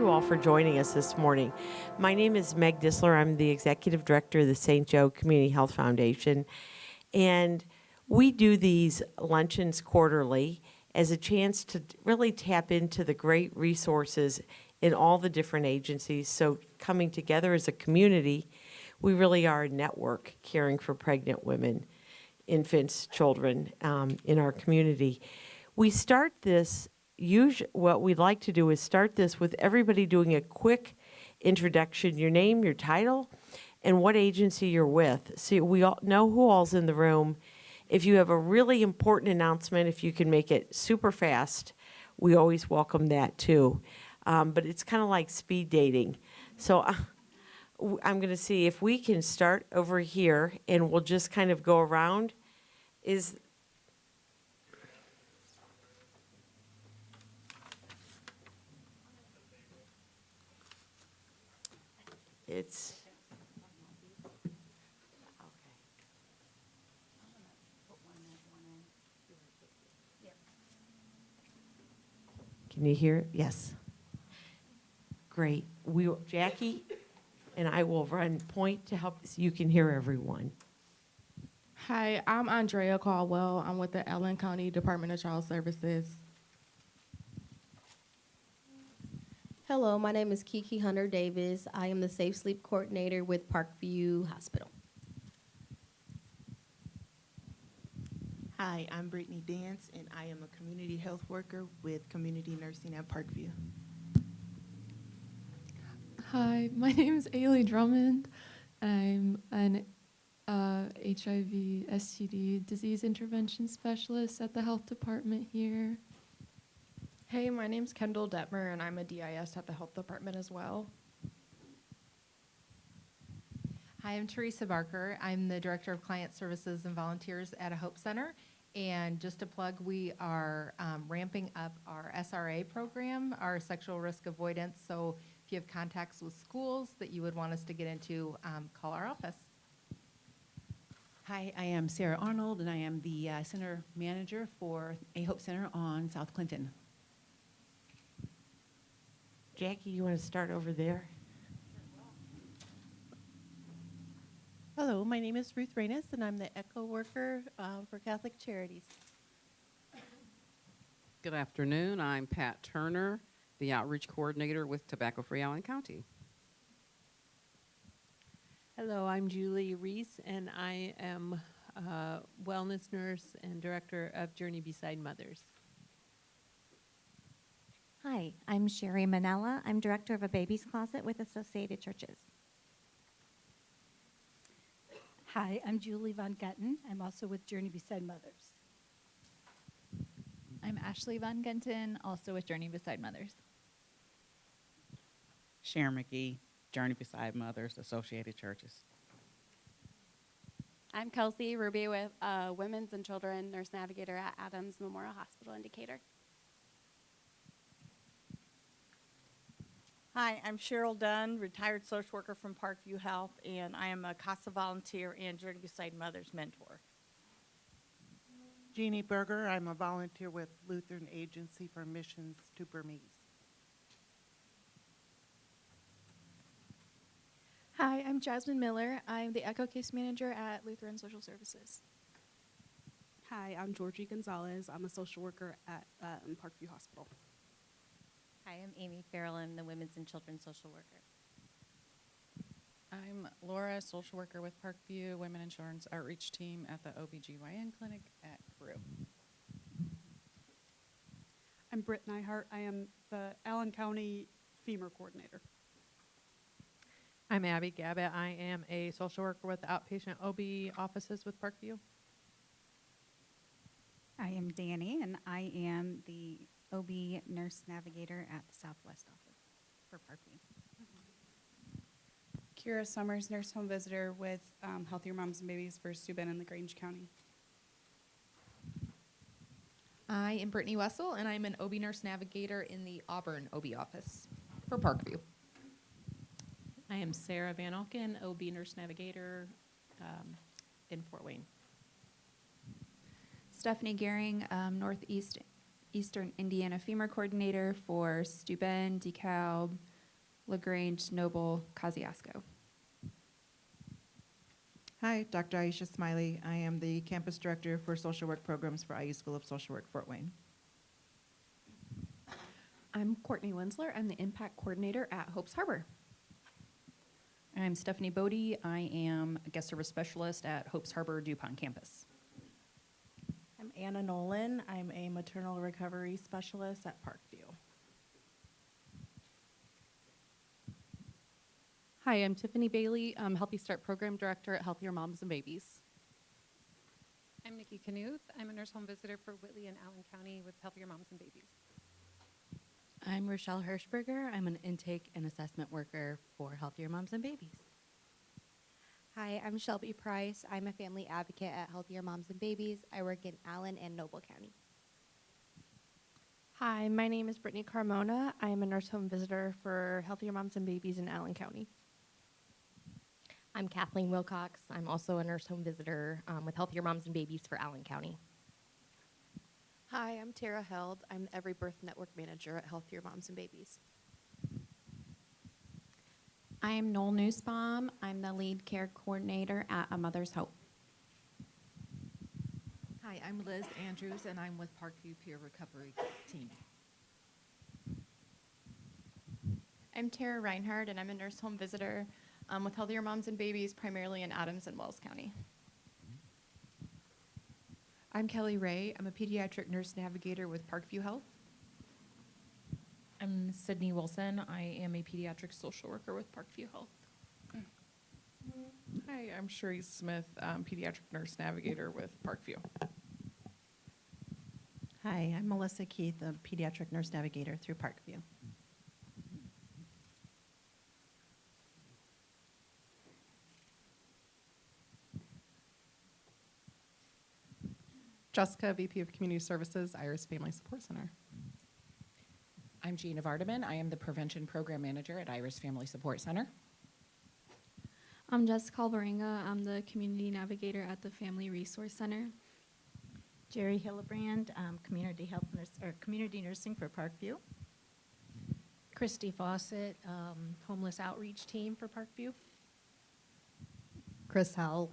you all for joining us this morning. My name is Meg Disler. I'm the Executive Director of the St. Joe Community Health Foundation. And we do these luncheons quarterly as a chance to really tap into the great resources in all the different agencies. So coming together as a community, we really are a network caring for pregnant women, infants, children in our community. We start this, what we'd like to do is start this with everybody doing a quick introduction, your name, your title, and what agency you're with. So we all know who all's in the room. If you have a really important announcement, if you can make it super fast, we always welcome that too. But it's kind of like speed dating. So I'm going to see if we can start over here, and we'll just kind of go around. Can you hear it? Yes. Great. Jackie and I will run point to help so you can hear everyone. Hi, I'm Andrea Caldwell. I'm with the Allen County Department of Child Services. Hello, my name is Kiki Hunter Davis. I am the Safe Sleep Coordinator with Parkview Hospital. Hi, I'm Brittany Dance, and I am a community health worker with community nursing at Parkview. Hi, my name is Ailey Drummond. I'm an HIV, STD disease intervention specialist at the health department here. Hey, my name's Kendall Detmer, and I'm a DIS at the health department as well. Hi, I'm Teresa Barker. I'm the Director of Client Services and Volunteers at a Hope Center. And just to plug, we are ramping up our SRA program, our sexual risk avoidance. So if you have contacts with schools that you would want us to get into, call our office. Hi, I am Sarah Arnold, and I am the Center Manager for a Hope Center on South Clinton. Jackie, you want to start over there? Hello, my name is Ruth Reynes, and I'm the ECHO worker for Catholic Charities. Good afternoon. I'm Pat Turner, the outreach coordinator with Tobacco Free Allen County. Hello, I'm Julie Reese, and I am a wellness nurse and director of Journey Beside Mothers. Hi, I'm Sherry Manella. I'm director of a baby's closet with Associated Churches. Hi, I'm Julie Von Gutten. I'm also with Journey Beside Mothers. I'm Ashley Von Gunton, also with Journey Beside Mothers. Sharon McGee, Journey Beside Mothers, Associated Churches. I'm Kelsey Ruby with Women's and Children Nurse Navigator at Adams Memorial Hospital in Decatur. Hi, I'm Cheryl Dunn, retired social worker from Parkview Health, and I am a CASA volunteer and Journey Beside Mothers mentor. Jeannie Berger, I'm a volunteer with Lutheran Agency for Missions to Burmese. Hi, I'm Jasmine Miller. I'm the ECHO case manager at Lutheran Social Services. Hi, I'm Georgie Gonzalez. I'm a social worker at Parkview Hospital. Hi, I'm Amy Farrell. I'm the Women's and Children's Social Worker. I'm Laura, social worker with Parkview Women and Children's Outreach Team at the OBGYN Clinic at Peru. I'm Britt Neihart. I am the Allen County Femur Coordinator. I'm Abby Gabbett. I am a social worker with the outpatient OB offices with Parkview. I am Danny, and I am the OB Nurse Navigator at the Southwest office for Parkview. Kira Summers, nurse home visitor with Healthier Moms and Babies for Steuben in LaGrange County. I am Brittany Wessel, and I'm an OB Nurse Navigator in the Auburn OB office for Parkview. I am Sarah Van Alken, OB Nurse Navigator in Fort Wayne. Stephanie Gehring, Eastern Indiana Femur Coordinator for Steuben, DeKalb, LaGrange, Noble, Kosciuszko. Hi, Dr. Aisha Smiley. I am the Campus Director for Social Work Programs for IU School of Social Work, Fort Wayne. I'm Courtney Winsler. I'm the Impact Coordinator at Hope's Harbor. I'm Stephanie Bodie. I am a Guest Service Specialist at Hope's Harbor DuPont campus. I'm Anna Nolan. I'm a Maternal Recovery Specialist at Parkview. Hi, I'm Tiffany Bailey. I'm Healthy Start Program Director at Healthier Moms and Babies. I'm Nikki Knuth. I'm a nurse home visitor for Whitley and Allen County with Healthier Moms and Babies. I'm Rochelle Hirschberger. I'm an intake and assessment worker for Healthier Moms and Babies. Hi, I'm Shelby Price. I'm a family advocate at Healthier Moms and Babies. I work in Allen and Noble County. Hi, my name is Brittany Carmona. I am a nurse home visitor for Healthier Moms and Babies in Allen County. I'm Kathleen Wilcox. I'm also a nurse home visitor with Healthier Moms and Babies for Allen County. Hi, I'm Tara Held. I'm the Every Birth Network Manager at Healthier Moms and Babies. I am Noel Nussbaum. I'm the Lead Care Coordinator at A Mother's Hope. Hi, I'm Liz Andrews, and I'm with Parkview Peer Recovery Team. I'm Tara Reinhardt, and I'm a nurse home visitor with Healthier Moms and Babies, primarily in Adams and Wells County. I'm Kelly Ray. I'm a pediatric nurse navigator with Parkview Health. I'm Sydney Wilson. I am a pediatric social worker with Parkview Health. Hi, I'm Cherise Smith, pediatric nurse navigator with Parkview. Hi, I'm Melissa Keith, a pediatric nurse navigator through Parkview. Jessica, VP of Community Services, Iris Family Support Center. I'm Gina Vardaman. I am the Prevention Program Manager at Iris Family Support Center. I'm Jessica Alvarenga. I'm the Community Navigator at the Family Resource Center. Jeri Hillabrand, Community Health Nurse or Community Nursing for Parkview. Christy Fawcett, Homeless Outreach Team for Parkview. Chris Howell,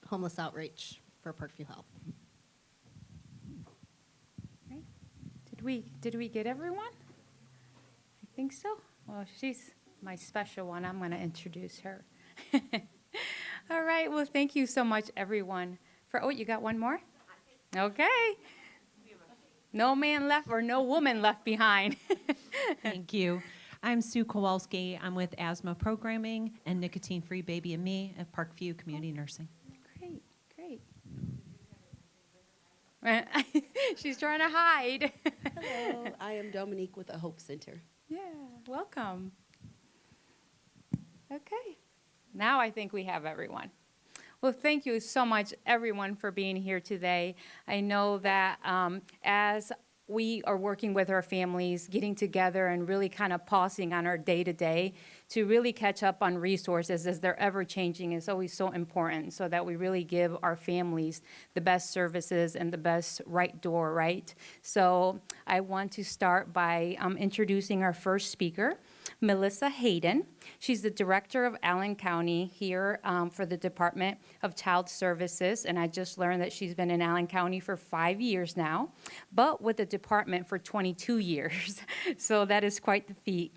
Homeless Outreach for Parkview Health. Did we get everyone? I think so. Well, she's my special one. I'm going to introduce her. All right. Well, thank you so much, everyone. Oh, you got one more? Okay. No man left or no woman left behind. Thank you. I'm Sue Kowalski. I'm with Asthma Programming and Nicotine Free Baby and Me at Parkview Community Nursing. Great. She's trying to hide. Hello, I am Dominique with the Hope Center. Yeah, welcome. Okay, now I think we have everyone. Well, thank you so much, everyone, for being here today. I know that as we are working with our families, getting together and really kind of pausing on our day-to-day to really catch up on resources as they're ever changing is always so important, so that we really give our families the best services and the best right door, right? So I want to start by introducing our first speaker, Melissa Hayden. She's the director of Allen County here for the Department of Child Services, and I just learned that she's been in Allen County for 5 years now, but with the department for 22 years. So that is quite the feat.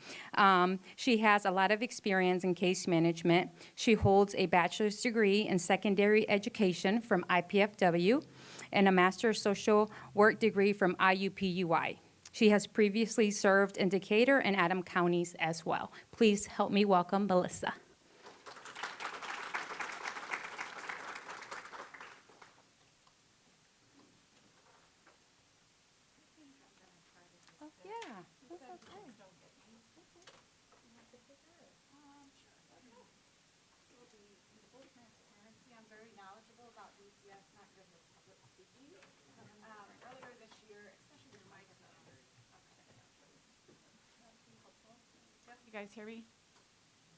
She has a lot of experience in case management. She holds a bachelor's degree in secondary education from IPFW and a master's social work degree from IUPUI. She has previously served in Decatur and Adams counties as well. Please help me welcome Melissa. Oh, yeah, that's okay. I'm very knowledgeable about DCS, not good with public speaking. Earlier this year, especially with Mike. You guys hear me?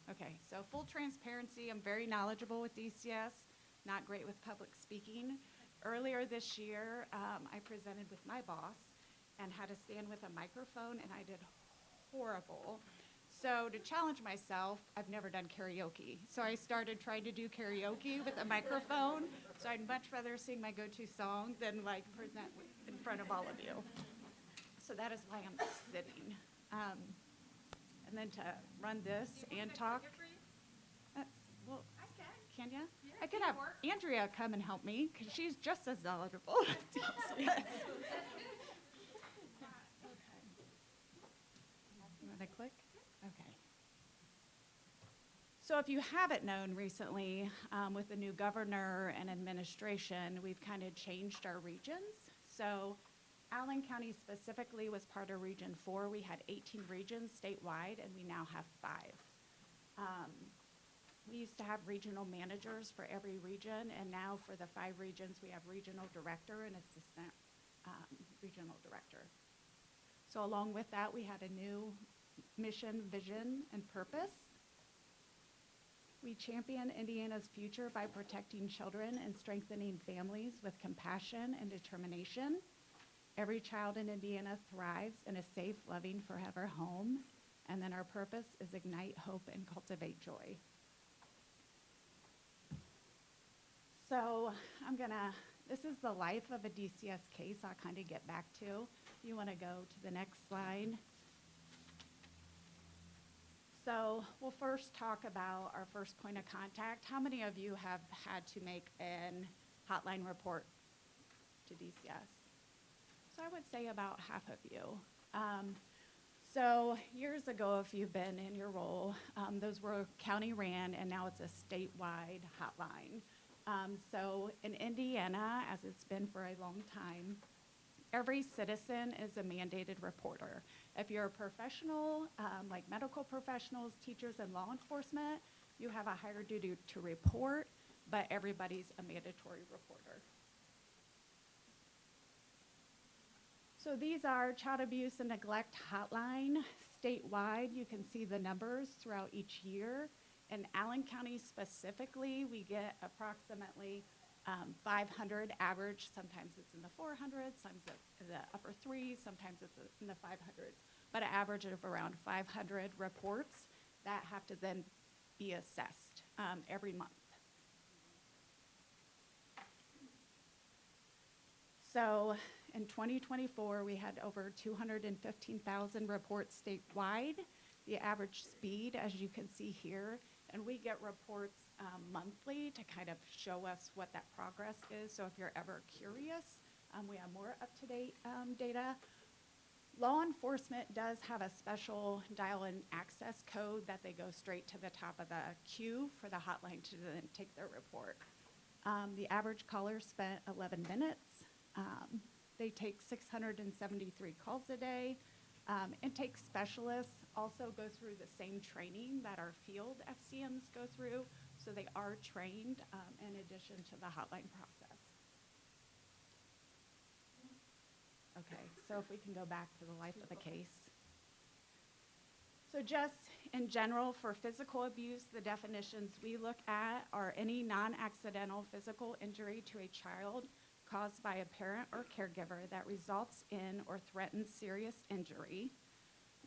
Okay, so full transparency, I'm very knowledgeable with DCS, not great with public speaking. Earlier this year, I presented with my boss and had to stand with a microphone, and I did horrible. So to challenge myself, I've never done karaoke. So I started trying to do karaoke with a microphone. So I'd much rather sing my go-to song than like present in front of all of you. So that is why I'm sitting. And then to run this and talk. Well, can you? I could have Andrea come and help me because she's just as knowledgeable. Yes. You want to click? Okay. So if you haven't known recently, with the new governor and administration, we've kind of changed our regions. So Allen County specifically was part of Region 4. We had 18 regions statewide, and we now have 5. We used to have regional managers for every region, and now for the 5 regions, we have regional director and assistant regional director. So along with that, we had a new mission, vision, and purpose. We champion Indiana's future by protecting children and strengthening families with compassion and determination. Every child in Indiana thrives in a safe, loving, forever home. And then our purpose is ignite hope and cultivate joy. So this is the life of a DCS case I'll kind of get back to. You want to go to the next slide. So we'll first talk about our first point of contact. How many of you have had to make an hotline report to DCS? So I would say about half of you. So years ago, if you've been in your role, those were county ran, and now it's a statewide hotline. So in Indiana, as it's been for a long time, every citizen is a mandated reporter. If you're a professional, like medical professionals, teachers, and law enforcement, you have a higher duty to report, but everybody's a mandatory reporter. So these are child abuse and neglect hotline statewide. You can see the numbers throughout each year. In Allen County specifically, we get approximately 500 average. Sometimes it's in the 400s, sometimes it's in the upper 3s, sometimes it's in the 500s. But an average of around 500 reports that have to then be assessed every month. So in 2024, we had over 215,000 reports statewide. The average speed, as you can see here, and we get reports monthly to kind of show us what that progress is. So if you're ever curious, we have more up-to-date data. Law enforcement does have a special dial-in access code that they go straight to the top of the queue for the hotline to then take their report. The average caller spent 11 minutes. They take 673 calls a day. Intake specialists also go through the same training that our field FCMs go through, so they are trained in addition to the hotline process. Okay, so if we can go back to the life of the case. So just in general, for physical abuse, the definitions we look at are any non-accidental physical injury to a child caused by a parent or caregiver that results in or threatens serious injury.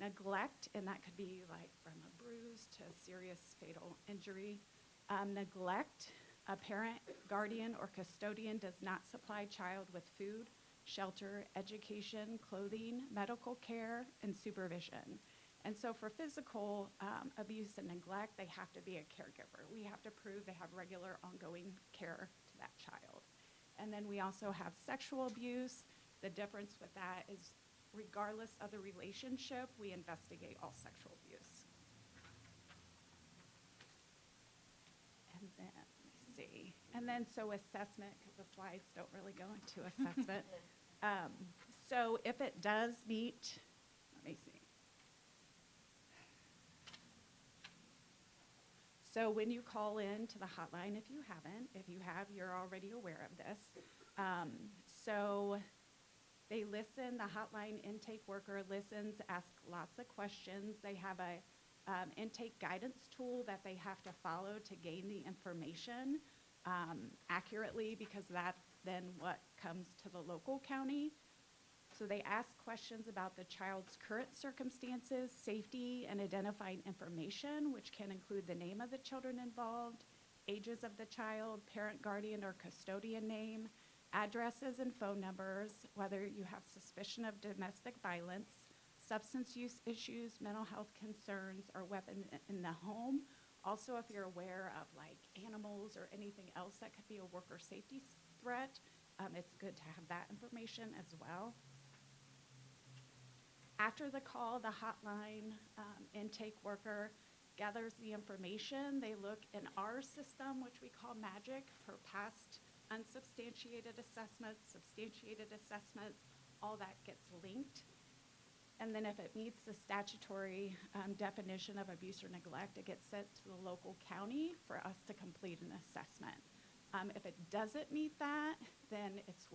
Neglect, and that could be like from a bruise to serious fatal injury. Neglect, a parent, guardian, or custodian does not supply child with food, shelter, education, clothing, medical care, and supervision. And so for physical abuse and neglect, they have to be a caregiver. We have to prove they have regular ongoing care to that child. And then we also have sexual abuse. The difference with that is regardless of the relationship, we investigate all sexual abuse. And then, let me see. And then so assessment, because the slides don't really go into assessment. So if it does meet, let me see. So when you call in to the hotline, if you haven't, if you have, you're already aware of this. So they listen, the hotline intake worker listens, asks lots of questions. They have a intake guidance tool that they have to follow to gain the information accurately, because that's then what comes to the local county. So they ask questions about the child's current circumstances, safety, and identifying information, which can include the name of the children involved, ages of the child, parent, guardian, or custodian name, addresses and phone numbers, whether you have suspicion of domestic violence, substance use issues, mental health concerns, or weapon in the home. Also, if you're aware of like animals or anything else that could be a worker safety threat, it's good to have that information as well. After the call, the hotline intake worker gathers the information. They look in our system, which we call MAGIC, for past unsubstantiated assessments, substantiated assessments, all that gets linked. And then if it meets the statutory definition of abuse or neglect, it gets sent to the local county for us to complete an assessment. If it doesn't meet that, then it's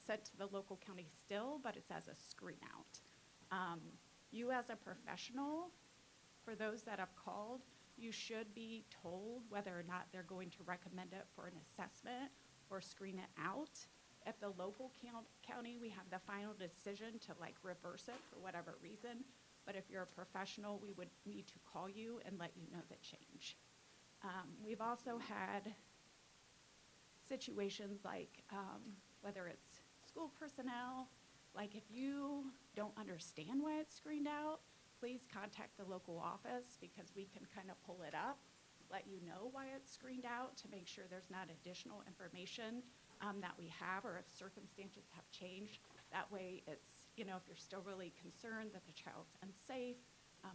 sent to the local county still, but it's as a screen out. You as a professional, for those that have called, you should be told whether or not they're going to recommend it for an assessment or screen it out. At the local county, we have the final decision to like reverse it for whatever reason. But if you're a professional, we would need to call you and let you know the change. We've also had situations like whether it's school personnel, like if you don't understand why it's screened out, please contact the local office because we can kind of pull it up, let you know why it's screened out to make sure there's not additional information that we have, or if circumstances have changed. That way it's, if you're still really concerned that the child's unsafe,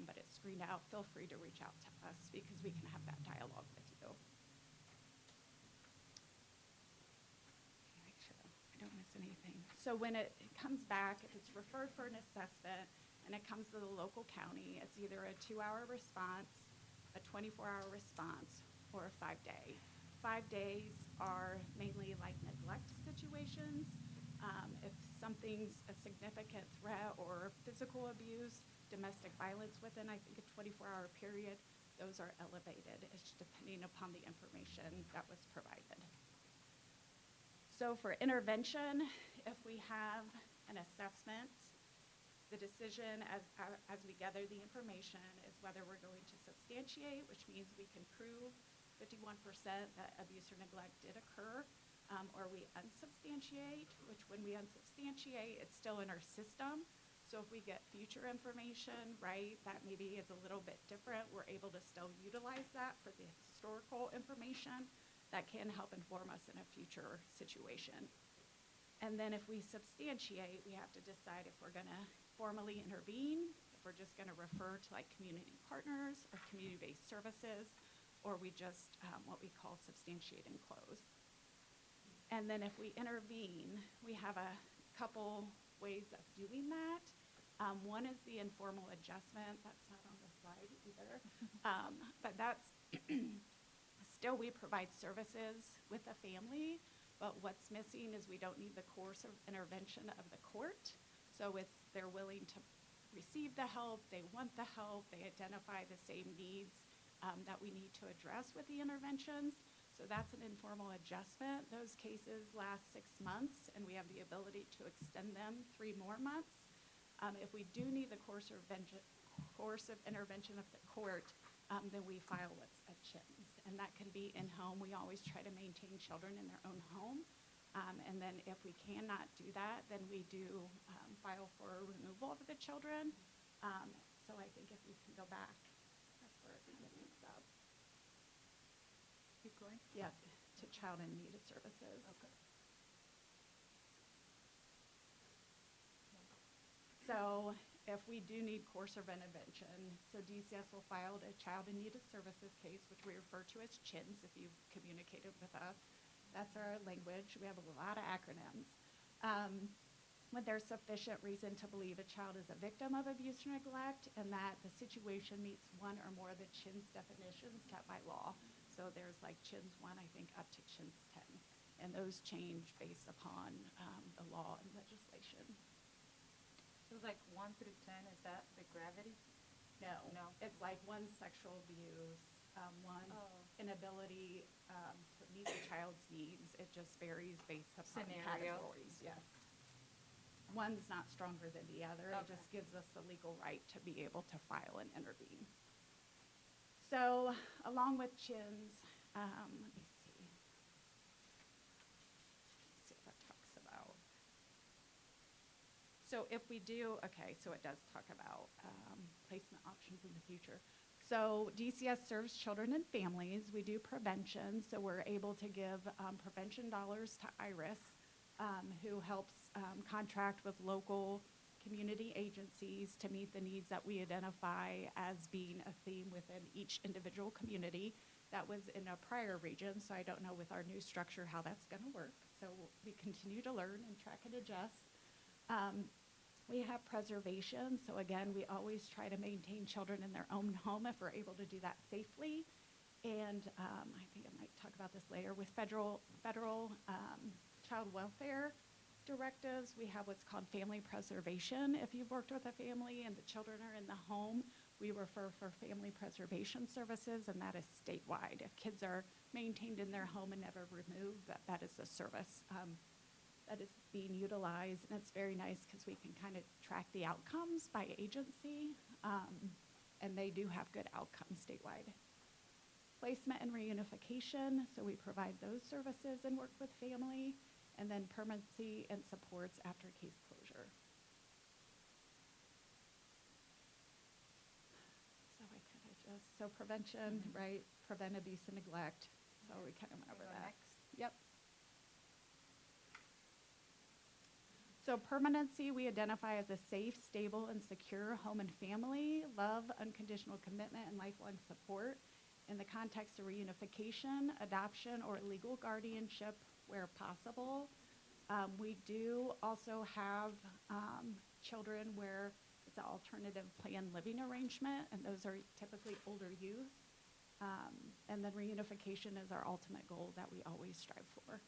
but it's screened out, feel free to reach out to us because we can have that dialogue with you. Okay, make sure I don't miss anything. So when it comes back, if it's referred for an assessment and it comes to the local county, it's either a 2-hour response, a 24-hour response, or a 5-day. 5 days are mainly like neglect situations. If something's a significant threat or physical abuse, domestic violence within, I think, a 24-hour period, those are elevated. It's depending upon the information that was provided. So for intervention, if we have an assessment, the decision as we gather the information is whether we're going to substantiate, which means we can prove 51% that abuse or neglect did occur, or we unsubstantiate, which when we unsubstantiate, it's still in our system. So if we get future information, right, that maybe is a little bit different, we're able to still utilize that for the historical information that can help inform us in a future situation. And then if we substantiate, we have to decide if we're gonna formally intervene, if we're just gonna refer to like community partners or community-based services, or we just what we call substantiate and close. And then if we intervene, we have a couple ways of doing that. One is the informal adjustment. That's not on the slide either. But that's still, we provide services with the family, but what's missing is we don't need the course of intervention of the court. So they're willing to receive the help, they want the help, they identify the same needs that we need to address with the interventions. So that's an informal adjustment. Those cases last 6 months, and we have the ability to extend them 3 more months. If we do need the course of intervention of the court, then we file what's a CHINS, and that can be in-home. We always try to maintain children in their own home. And then if we cannot do that, then we do file for removal of the children. So I think if we can go back, that's where it kind of links up. Keep going? Yeah, to child in need of services. Okay. So if we do need course of intervention, so DCS will file a child in need of services case, which we refer to as CHINS if you've communicated with us. That's our language. We have a lot of acronyms. When there's sufficient reason to believe a child is a victim of abuse or neglect and that the situation meets one or more of the CHINS definitions set by law. So there's like CHINS 1, I think, up to CHINS 10. And those change based upon the law and legislation. So like 1 through 10, is that the gravity? No. No. It's like 1 sexual abuse, 1 inability to meet the child's needs. It just varies based upon Scenario. categories. Yes. one's not stronger than the other. It just gives us the legal right to be able to file and intervene. So along with CHINS, let me see. Let's see if it talks about. So if we do, okay, so it does talk about placement options in the future. So DCS serves children and families. We do prevention, so we're able to give prevention dollars to IRIS, who helps contract with local community agencies to meet the needs that we identify as being a theme within each individual community. That was in a prior region, so I don't know with our new structure how that's going to work. So we continue to learn and track and adjust. We have preservation, so again, we always try to maintain children in their own home if we're able to do that safely. And I think I might talk about this later. With federal child welfare directives, we have what's called family preservation. If you've worked with a family and the children are in the home, we refer for family preservation services, and that is statewide. If kids are maintained in their home and never removed, that is the service that is being utilized. And it's very nice because we can kind of track the outcomes by agency, and they do have good outcomes statewide. Placement and reunification, so we provide those services and work with family, and then permanency and supports after case closure. So I kind of just, so prevention, right? Prevent abuse and neglect. So we kind of went over that. Next. Yep. So permanency we identify as a safe, stable, and secure home and family, love, unconditional commitment, and lifelong support. In the context of reunification, adoption, or legal guardianship where possible. We do also have children where it's an alternative planned living arrangement, and those are typically older youth. And then reunification is our ultimate goal that we always strive for.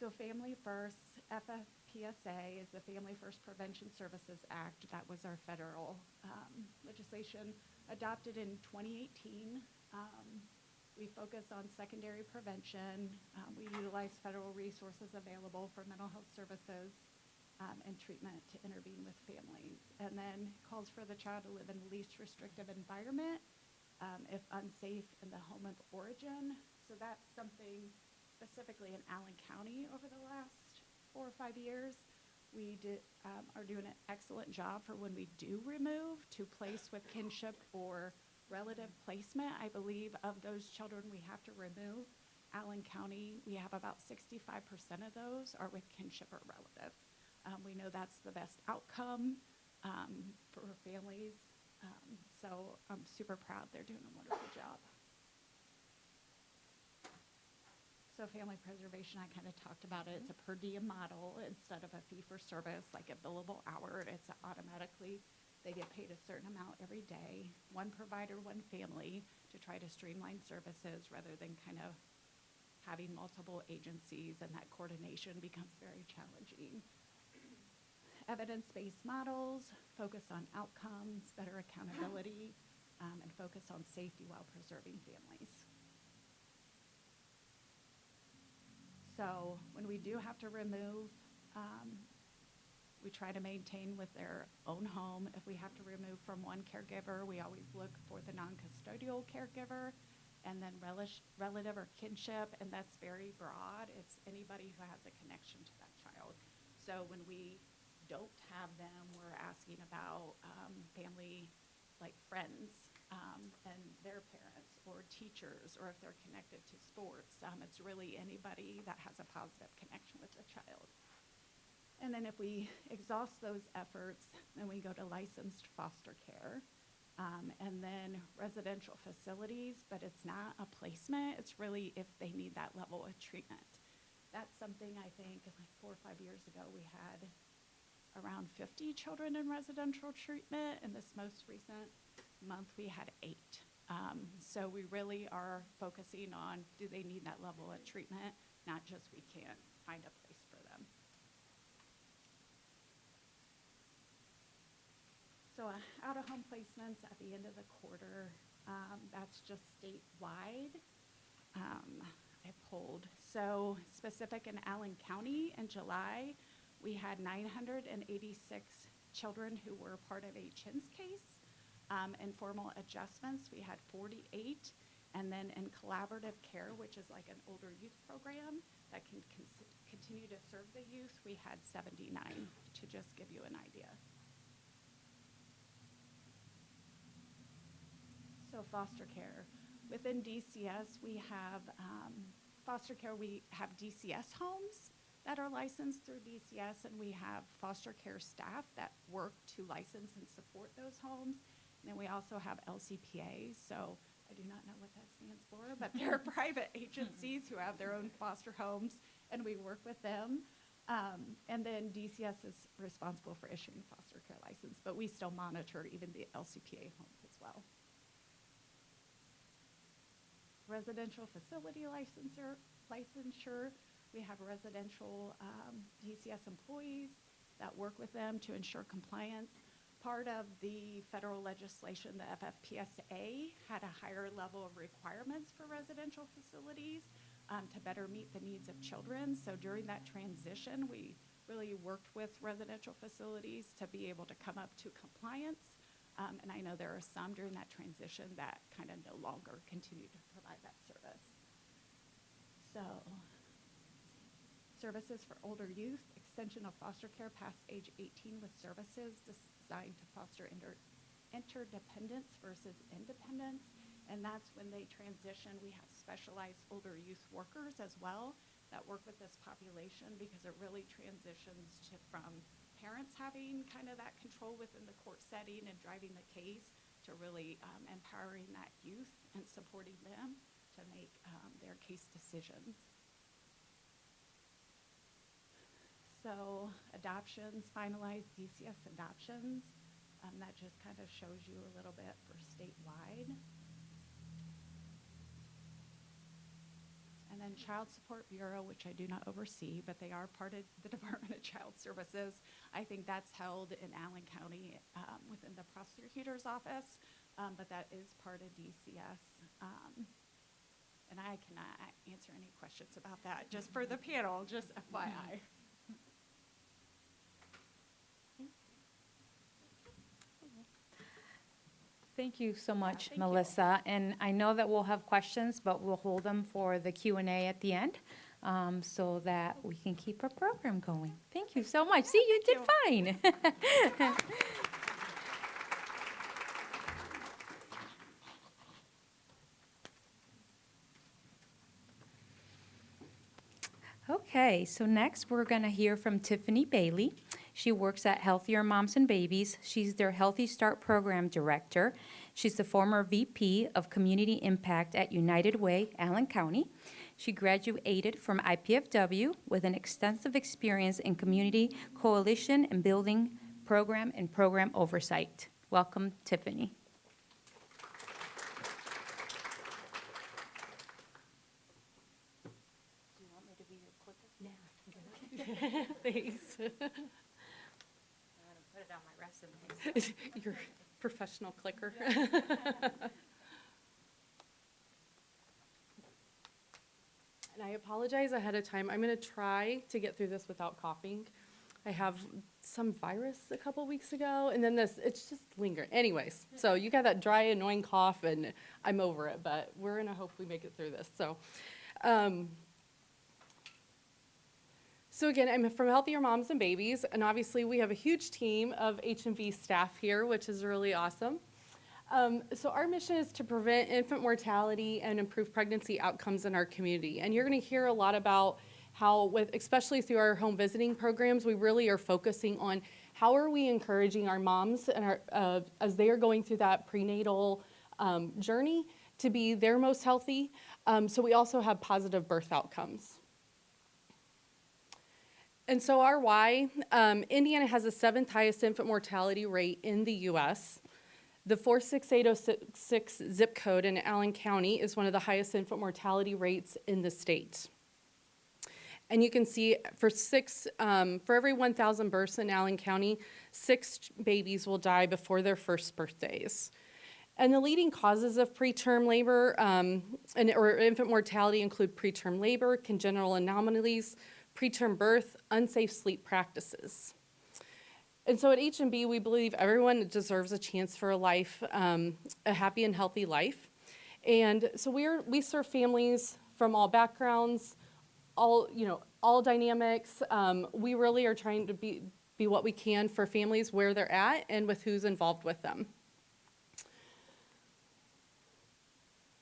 So Family First, FFPSA is the Family First Prevention Services Act. That was our federal legislation adopted in 2018. We focus on secondary prevention. We utilize federal resources available for mental health services and treatment to intervene with families. And then calls for the child to live in the least restrictive environment if unsafe in the home of origin. So that's something specifically in Allen County over the last 4 or 5 years. We are doing an excellent job for when we do remove to place with kinship or relative placement. I believe of those children we have to remove, Allen County, we have about 65% of those are with kinship or relative. We know that's the best outcome for families. So I'm super proud they're doing a wonderful job. So family preservation, I kind of talked about it. It's a per diem model instead of a fee for service, like a billable hour. It's automatically, they get paid a certain amount every day, one provider, one family, to try to streamline services rather than kind of having multiple agencies, and that coordination becomes very challenging. Evidence-based models, focus on outcomes, better accountability, and focus on safety while preserving families. So when we do have to remove, we try to maintain with their own home. If we have to remove from one caregiver, we always look for the non-custodial caregiver, and then relative or kinship, and that's very broad. It's anybody who has a connection to that child. So when we don't have them, we're asking about family, like friends, and their parents or teachers, or if they're connected to sports. It's really anybody that has a positive connection with the child. And then if we exhaust those efforts, then we go to licensed foster care, and then residential facilities, but it's not a placement. It's really if they need that level of treatment. That's something I think like 4 or 5 years ago we had around 50 children in residential treatment. In this most recent month, we had 8. So we really are focusing on, do they need that level of treatment, not just we can't find a place for them. So out-of-home placements at the end of the quarter, that's just statewide. I pulled. So specific in Allen County in July, we had 986 children who were part of a CHINS case. Informal adjustments, we had 48. And then in collaborative care, which is like an older youth program that can continue to serve the youth, we had 79, to just give you an idea. So foster care. Within DCS, we have foster care, we have DCS homes that are licensed through DCS, and we have foster care staff that work to license and support those homes. And then we also have LCPA, so I do not know what that stands for, but they're private agencies who have their own foster homes, and we work with them. And then DCS is responsible for issuing foster care license, but we still monitor even the LCPA homes as well. Residential facility licensure, we have residential DCS employees that work with them to ensure compliance. Part of the federal legislation, the FFPSA, had a higher level of requirements for residential facilities to better meet the needs of children. So during that transition, we really worked with residential facilities to be able to come up to compliance. And I know there are some during that transition that kind of no longer continue to provide that service. So, services for older youth, extension of foster care past age 18 with services designed to foster interdependence versus independence. And that's when they transition. We have specialized older youth workers as well that work with this population, because it really transitions from parents having kind of that control within the court setting and driving the case to really empowering that youth and supporting them to make their case decisions. So adoptions, finalized DCS adoptions, that just kind of shows you a little bit for statewide. And then Child Support Bureau, which I do not oversee, but they are part of the Department of Child Services. I think that's held in Allen County within the prosecutor's office, but that is part of DCS. And I cannot answer any questions about that, just for the panel, just FYI. Thank you so much, thank Melissa. And I know that we'll have questions, but we'll hold them for the Q&A at the end so that we can keep our program going. Thank you so much. See, you did fine. Okay, so next we're going to hear from Tiffany Bailey. She works at Healthier Moms and Babies. She's their Healthy Start Program Director. She's the former VP of Community Impact at United Way, Allen County. She graduated from IPFW with an extensive experience in community coalition and building program and program oversight. Welcome, Tiffany. Do you want me to be your clicker? No. Thanks. Put it on my resume. Your professional clicker. And I apologize ahead of time. I'm going to try to get through this without coughing. I have some virus a couple weeks ago, and then it's just lingering. Anyways, so you got that dry, annoying cough, and I'm over it, but we're going to hope we make it through this. So again, I'm from Healthier Moms and Babies, and obviously we have a huge team of H&B staff here, which is really awesome. So our mission is to prevent infant mortality and improve pregnancy outcomes in our community. And you're going to hear a lot about how, especially through our home visiting programs, we really are focusing on how are we encouraging our moms and as they are going through that prenatal journey to be their most healthy. So we also have positive birth outcomes. And so our why, Indiana has the 7th highest infant mortality rate in the U.S. The 46806 zip code in Allen County is one of the highest infant mortality rates in the state. And you can see for every 1,000 births in Allen County, 6 babies will die before their first birthdays. And the leading causes of preterm labor or infant mortality include preterm labor, congenital anomalies, preterm birth, unsafe sleep practices. And so at H&B, we believe everyone deserves a chance for a life, a happy and healthy life. And so we serve families from all backgrounds, all dynamics. We really are trying to be what we can for families where they're at and with who's involved with them.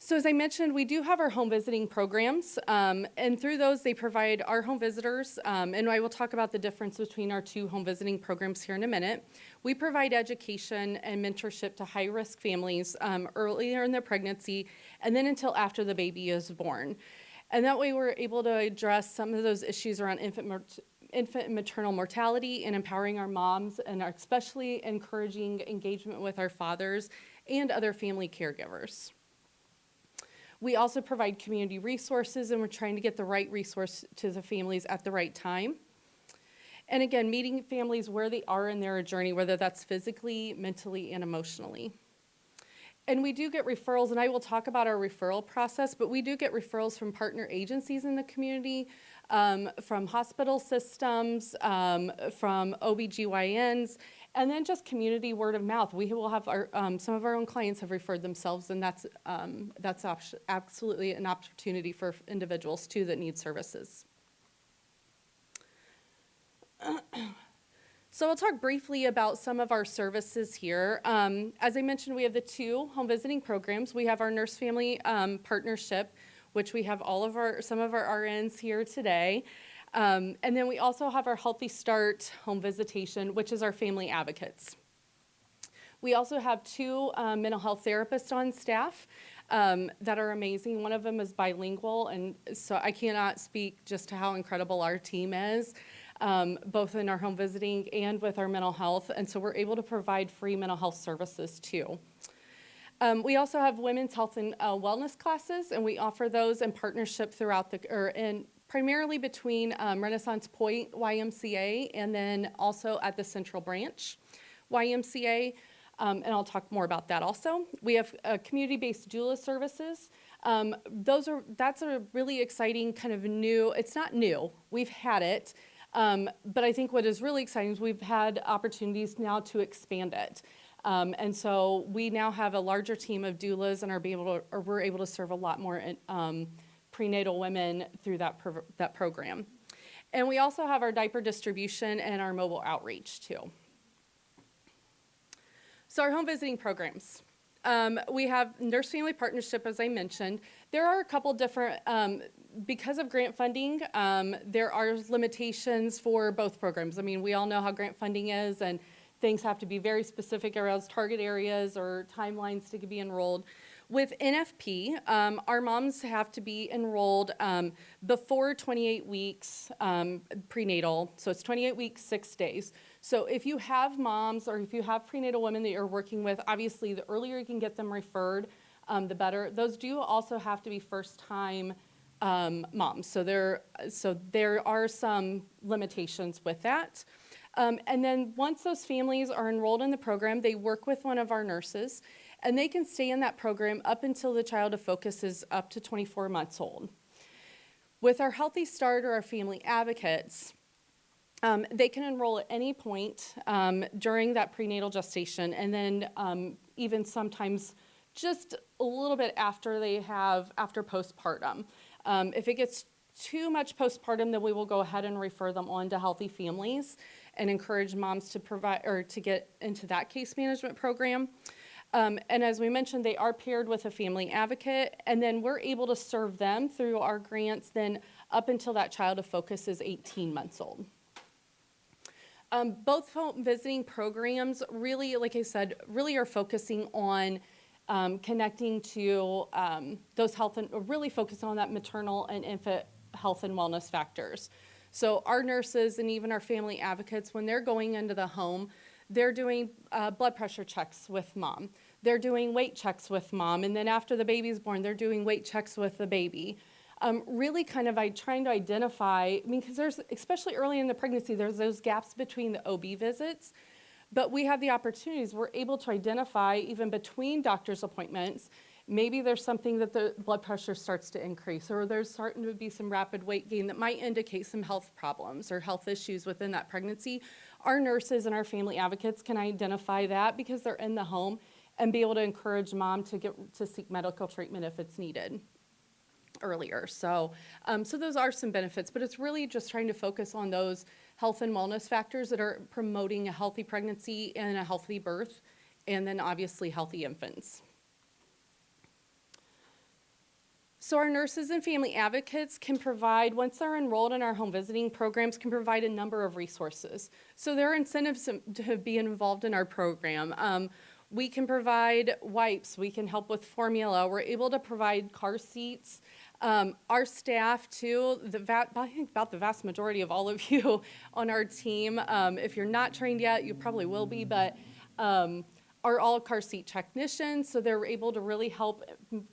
So as I mentioned, we do have our home visiting programs, and through those they provide our home visitors, and I will talk about the difference between our two home visiting programs here in a minute. We provide education and mentorship to high-risk families earlier in their pregnancy and then until after the baby is born. And that way we're able to address some of those issues around infant and maternal mortality and empowering our moms and especially encouraging engagement with our fathers and other family caregivers. We also provide community resources, and we're trying to get the right resource to the families at the right time. And again, meeting families where they are in their journey, whether that's physically, mentally, and emotionally. And we do get referrals, and I will talk about our referral process, but we do get referrals from partner agencies in the community, from hospital systems, from OBGYNs, and then just community word of mouth. We will have some of our own clients have referred themselves, and that's absolutely an opportunity for individuals too that need services. So I'll talk briefly about some of our services here. As I mentioned, we have the two home visiting programs. We have our nurse-family partnership, which we have some of our RNs here today. And then we also have our Healthy Start home visitation, which is our family advocates. We also have two mental health therapists on staff that are amazing. One of them is bilingual, and so I cannot speak just to how incredible our team is, both in our home visiting and with our mental health. And so we're able to provide free mental health services too. We also have women's health and wellness classes, and we offer those in partnership primarily between Renaissance Point YMCA and then also at the Central Branch YMCA, and I'll talk more about that also. We have community-based doula services. That's a really exciting kind of new, it's not new, we've had it, but I think what is really exciting is we've had opportunities now to expand it. And so we now have a larger team of doulas and we're able to serve a lot more prenatal women through that program. And we also have our diaper distribution and our mobile outreach too. So our home visiting programs. We have nurse family partnership, as I mentioned. There are a couple different, because of grant funding, there are limitations for both programs. I mean, we all know how grant funding is, and things have to be very specific around target areas or timelines to be enrolled. With NFP, our moms have to be enrolled before 28 weeks prenatal. So it's 28 weeks, 6 days. So if you have moms or if you have prenatal women that you're working with, obviously the earlier you can get them referred, the better. Those do also have to be first-time moms. So there are some limitations with that. And then once those families are enrolled in the program, they work with one of our nurses, and they can stay in that program up until the child of focus is up to 24 months old. With our Healthy Start or our family advocates, they can enroll at any point during that prenatal gestation, and then even sometimes just a little bit after postpartum. If it gets too much postpartum, then we will go ahead and refer them on to Healthy Families and encourage moms to provide or to get into that case management program. And as we mentioned, they are paired with a family advocate, and then we're able to serve them through our grants then up until that child of focus is 18 months old. Both home visiting programs really, like I said, really are focusing on connecting to those health and really focusing on that maternal and infant health and wellness factors. So our nurses and even our family advocates, when they're going into the home, they're doing blood pressure checks with mom. They're doing weight checks with mom. And then after the baby's born, they're doing weight checks with the baby. Really kind of trying to identify, because there's, especially early in the pregnancy, there's those gaps between the OB visits. But we have the opportunities. We're able to identify even between doctor's appointments, maybe there's something that the blood pressure starts to increase, or there's starting to be some rapid weight gain that might indicate some health problems or health issues within that pregnancy. Our nurses and our family advocates can identify that because they're in the home and be able to encourage mom to seek medical treatment if it's needed earlier. So those are some benefits, but it's really just trying to focus on those health and wellness factors that are promoting a healthy pregnancy and a healthy birth, and then obviously healthy infants. So our nurses and family advocates can provide, once they're enrolled in our home visiting programs, can provide a number of resources. So there are incentives to be involved in our program. We can provide wipes, we can help with formula, we're able to provide car seats. Our staff too, I think about the vast majority of all of you on our team, if you're not trained yet, you probably will be, but are all car seat technicians, so they're able to really help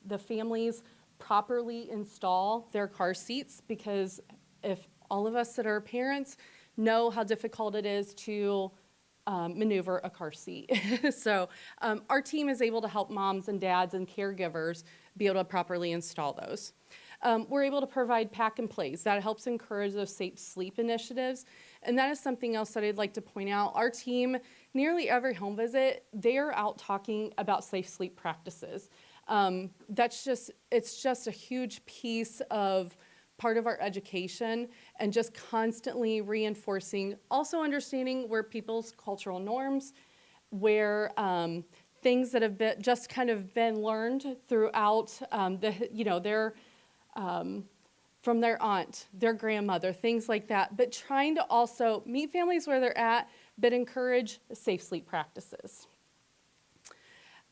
the families properly install their car seats, because if all of us that are parents know how difficult it is to maneuver a car seat. So our team is able to help moms and dads and caregivers be able to properly install those. We're able to provide pack and plays. That helps encourage those safe sleep initiatives. And that is something else that I'd like to point out. Our team, nearly every home visit, they are out talking about safe sleep practices. It's just a huge piece of part of our education, and just constantly reinforcing, also understanding where people's cultural norms, where things that have been learned throughout from their aunt, their grandmother, things like that, but trying to also meet families where they're at, but encourage safe sleep practices.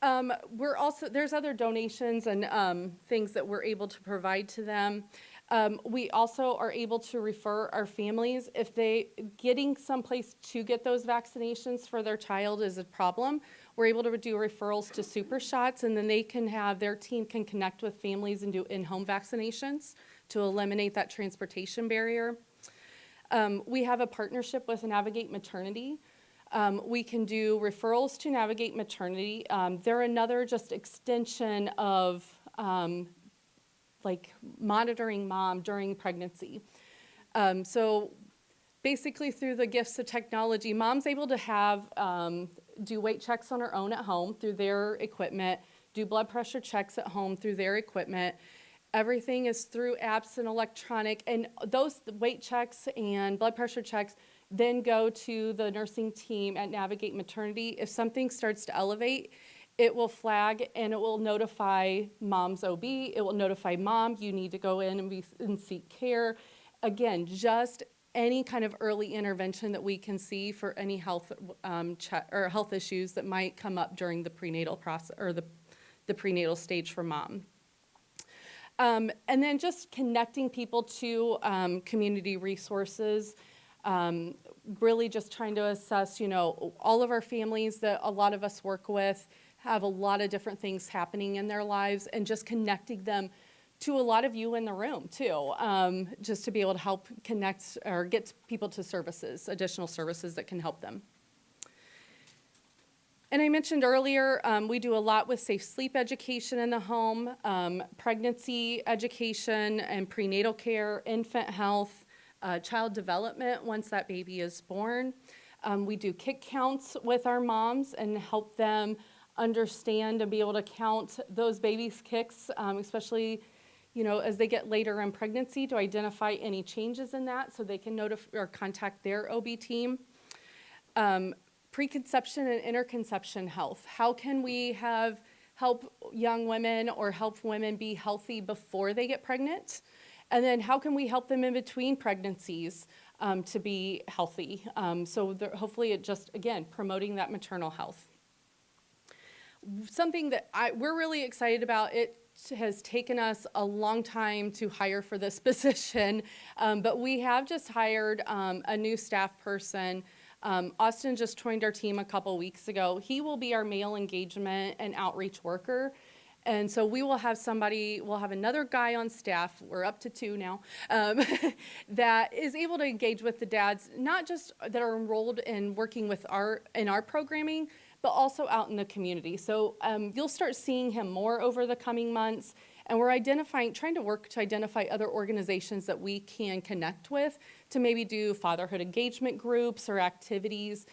There's other donations and things that we're able to provide to them. We also are able to refer our families if getting someplace to get those vaccinations for their child is a problem. We're able to do referrals to Super Shots, and then their team can connect with families and do in-home vaccinations to eliminate that transportation barrier. We have a partnership with Navigate Maternity. We can do referrals to Navigate Maternity. They're another just extension of monitoring mom during pregnancy. So basically through the gifts of technology, mom's able to do weight checks on her own at home through their equipment, do blood pressure checks at home through their equipment. Everything is through apps and electronic, and those weight checks and blood pressure checks then go to the nursing team at Navigate Maternity. If something starts to elevate, it will flag and it will notify mom's OB. It will notify mom, you need to go in and seek care. Again, just any kind of early intervention that we can see for any health or health issues that might come up during the prenatal process or the prenatal stage for mom. And then just connecting people to community resources. Really just trying to assess, all of our families that a lot of us work with have a lot of different things happening in their lives, and just connecting them to a lot of you in the room too, just to be able to help connect or get people to services, additional services that can help them. And I mentioned earlier, we do a lot with safe sleep education in the home, pregnancy education and prenatal care, infant health, child development once that baby is born. We do kick counts with our moms and help them understand and be able to count those babies' kicks, especially as they get later in pregnancy, to identify any changes in that so they can or contact their OB team. Preconception and interconception health. How can we help young women or help women be healthy before they get pregnant? And then how can we help them in between pregnancies to be healthy? So hopefully it just, again, promoting that maternal health. Something that we're really excited about, it has taken us a long time to hire for this position, but we have just hired a new staff person. Austin just joined our team a couple weeks ago. He will be our male engagement and outreach worker. And so we'll have another guy on staff, we're up to 2 now, that is able to engage with the dads, not just that are enrolled in working with in our programming, but also out in the community. So you'll start seeing him more over the coming months. And we're trying to work to identify other organizations that we can connect with to maybe do fatherhood engagement groups or activities.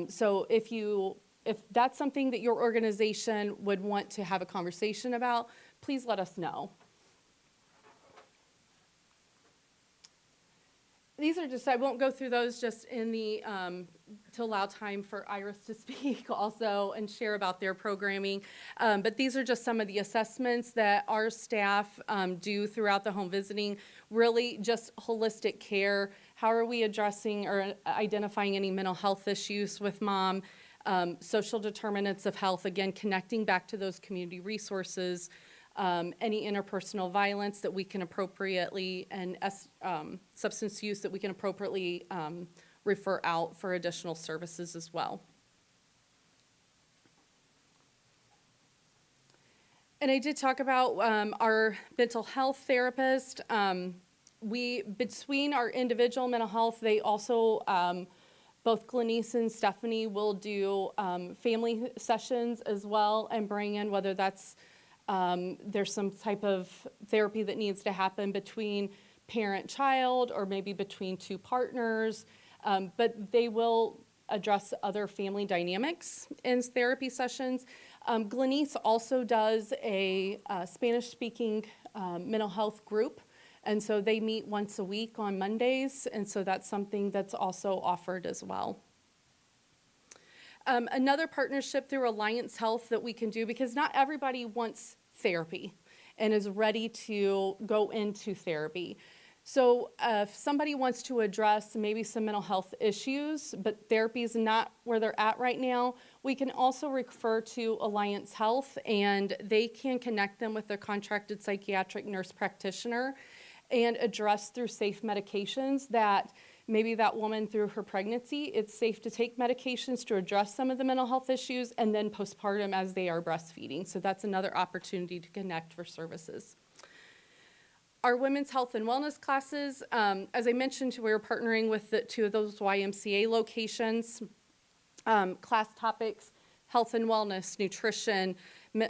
So if that's something that your organization would want to have a conversation about, please let us know. These are just, I won't go through those just in the, to allow time for Iris to speak also and share about their programming. But these are just some of the assessments that our staff do throughout the home visiting, really just holistic care. How are we addressing or identifying any mental health issues with mom? Social determinants of health, again, connecting back to those community resources. Any interpersonal violence that we can appropriately, and substance use that we can appropriately refer out for additional services as well. And I did talk about our mental health therapist. Between our individual mental health, they also, both Glenise and Stephanie will do family sessions as well and bring in whether that's there's some type of therapy that needs to happen between parent-child or maybe between 2 partners, but they will address other family dynamics in therapy sessions. Glenise also does a Spanish-speaking mental health group, and so they meet once a week on Mondays, and so that's something that's also offered as well. Another partnership through Alliance Health that we can do, because not everybody wants therapy and is ready to go into therapy. So if somebody wants to address maybe some mental health issues, but therapy is not where they're at right now, we can also refer to Alliance Health, and they can connect them with their contracted psychiatric nurse practitioner and address through safe medications that maybe that woman through her pregnancy, it's safe to take medications to address some of the mental health issues, and then postpartum as they are breastfeeding. So that's another opportunity to connect for services. Our women's health and wellness classes, as I mentioned, we're partnering with 2 of those YMCA locations. Class topics, health and wellness, nutrition,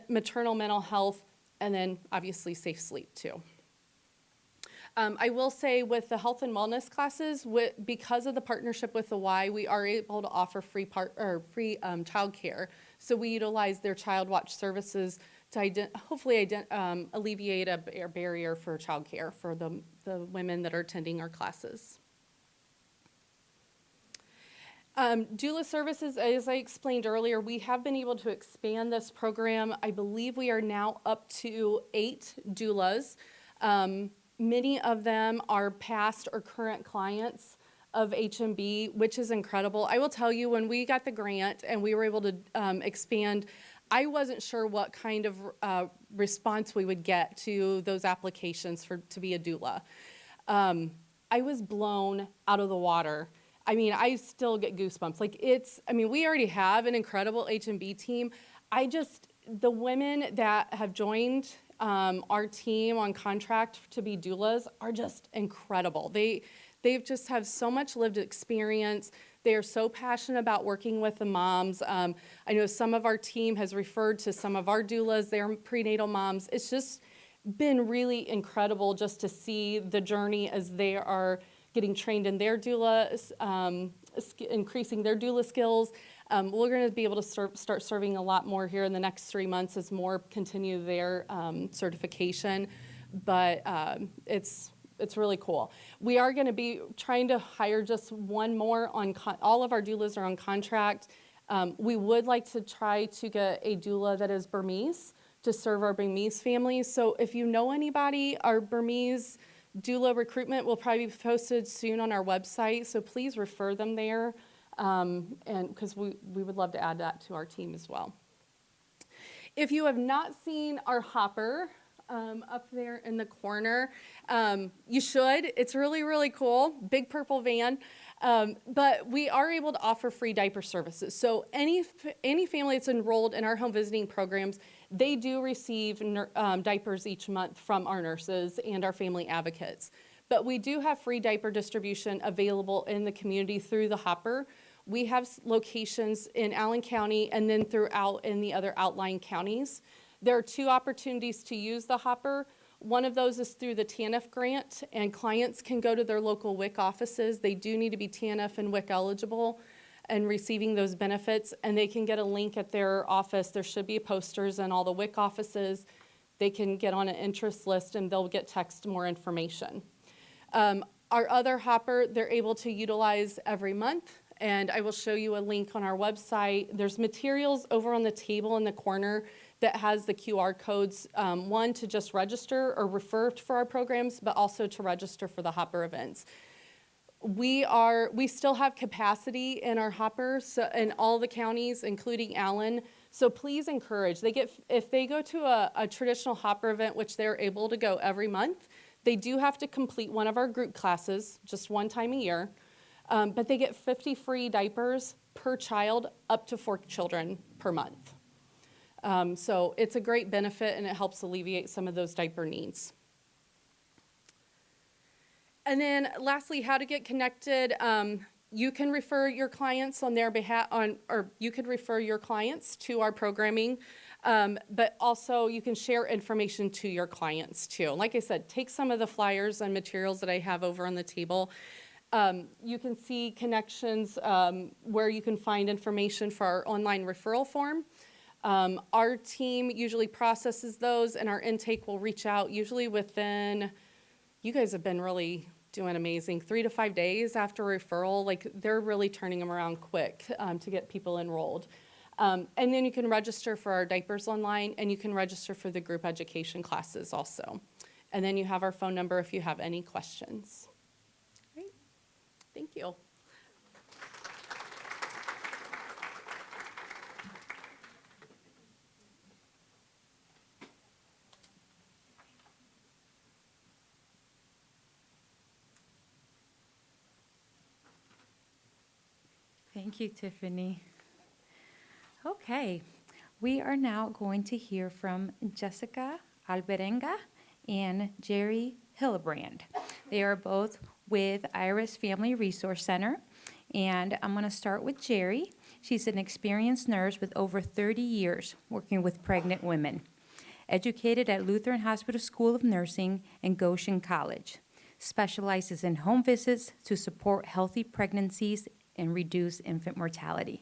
maternal mental health, and then obviously safe sleep too. I will say with the health and wellness classes, because of the partnership with the Y, we are able to offer free childcare. So we utilize their child watch services to hopefully alleviate a barrier for childcare for the women that are attending our classes. Doula services, as I explained earlier, we have been able to expand this program. I believe we are now up to 8 doulas. Many of them are past or current clients of HMB, which is incredible. I will tell you, when we got the grant and we were able to expand, I wasn't sure what kind of response we would get to those applications to be a doula. I was blown out of the water. I mean, I still get goosebumps. We already have an incredible HMB team. The women that have joined our team on contract to be doulas are just incredible. They've just have so much lived experience. They are so passionate about working with the moms. I know some of our team has referred to some of our doulas, they're prenatal moms. It's just been really incredible just to see the journey as they are getting trained in their doulas, increasing their doula skills. We're going to be able to start serving a lot more here in the next 3 months as more continue their certification, but it's really cool. We are going to be trying to hire just one more all of our doulas are on contract. We would like to try to get a doula that is Burmese to serve our Burmese families. So if you know anybody, our Burmese doula recruitment will probably be posted soon on our website, so please refer them there, and because we would love to add that to our team as well. If you have not seen our hopper up there in the corner, you should. It's really, really cool. Big purple van. But we are able to offer free diaper services. So any family that's enrolled in our home visiting programs, they do receive diapers each month from our nurses and our family advocates. But we do have free diaper distribution available in the community through the Hopper. We have locations in Allen County and then throughout in the other outlying counties. There are 2 opportunities to use the Hopper. One of those is through the TANF grant, and clients can go to their local WIC offices. They do need to be TANF and WIC eligible and receiving those benefits, and they can get a link at their office. There should be posters in all the WIC offices. They can get on an interest list, and they'll get text more information. Our other Hopper, they're able to utilize every month, and I will show you a link on our website. There's materials over on the table in the corner that has the QR codes, one to just register or refer for our programs, but also to register for the Hopper events. We still have capacity in our Hopper, so in all the counties, including Allen. So please encourage. If they go to a traditional Hopper event, which they're able to go every month, they do have to complete one of our group classes, just one time a year. But they get 50 free diapers per child, up to 4 children per month. So it's a great benefit, and it helps alleviate some of those diaper needs. And then lastly, how to get connected. You can refer your clients on their behalf, or you could refer your clients to our programming, but also you can share information to your clients too. Like I said, take some of the flyers and materials that I have over on the table. You can see connections where you can find information for our online referral form. Our team usually processes those, and our intake will reach out usually within, you guys have been really doing amazing, 3 to 5 days after referral. Like, they're really turning them around quick to get people enrolled. And then you can register for our diapers online, and you can register for the group education classes also. And then you have our phone number if you have any questions. Great. Thank you. Thank you, Tiffany. Okay, we are now going to hear from Jessica Alvarenga and Jeri Hillabrand. They are both with Iris Family Resource Center, and I'm going to start with Jeri. She's an experienced nurse with over 30 years working with pregnant women. Educated at Lutheran Hospital School of Nursing and Goshen College. Specializes in home visits to support healthy pregnancies and reduce infant mortality.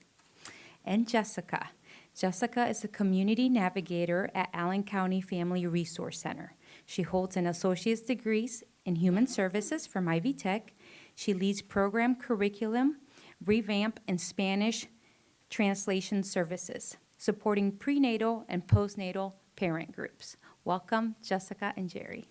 And Jessica. Jessica is a community navigator at Allen County Family Resource Center. She holds an associate's degree in human services from Ivy Tech. She leads program curriculum, revamp, and Spanish translation services, supporting prenatal and postnatal parent groups. Welcome, Jessica and Jeri.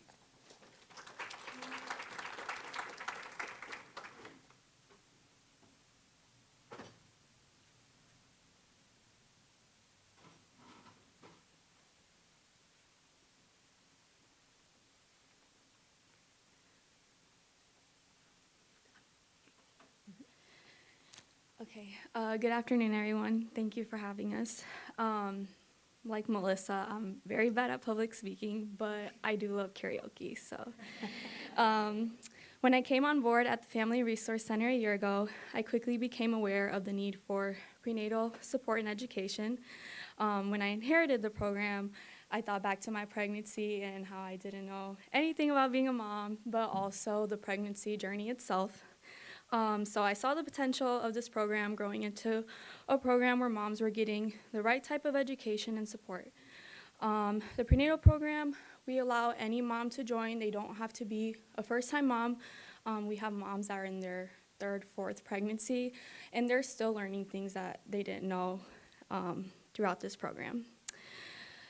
Okay, good afternoon, everyone. Thank you for having us. Like Melissa, I'm very bad at public speaking, but I do love karaoke. So when I came on board at the Family Resource Center a year ago, I quickly became aware of the need for prenatal support and education. When I inherited the program, I thought back to my pregnancy and how I didn't know anything about being a mom, but also the pregnancy journey itself. So I saw the potential of this program growing into a program where moms were getting the right type of education and support. The prenatal program, we allow any mom to join. They don't have to be a first-time mom. We have moms that are in their 3rd, 4th pregnancy, and they're still learning things that they didn't know throughout this program.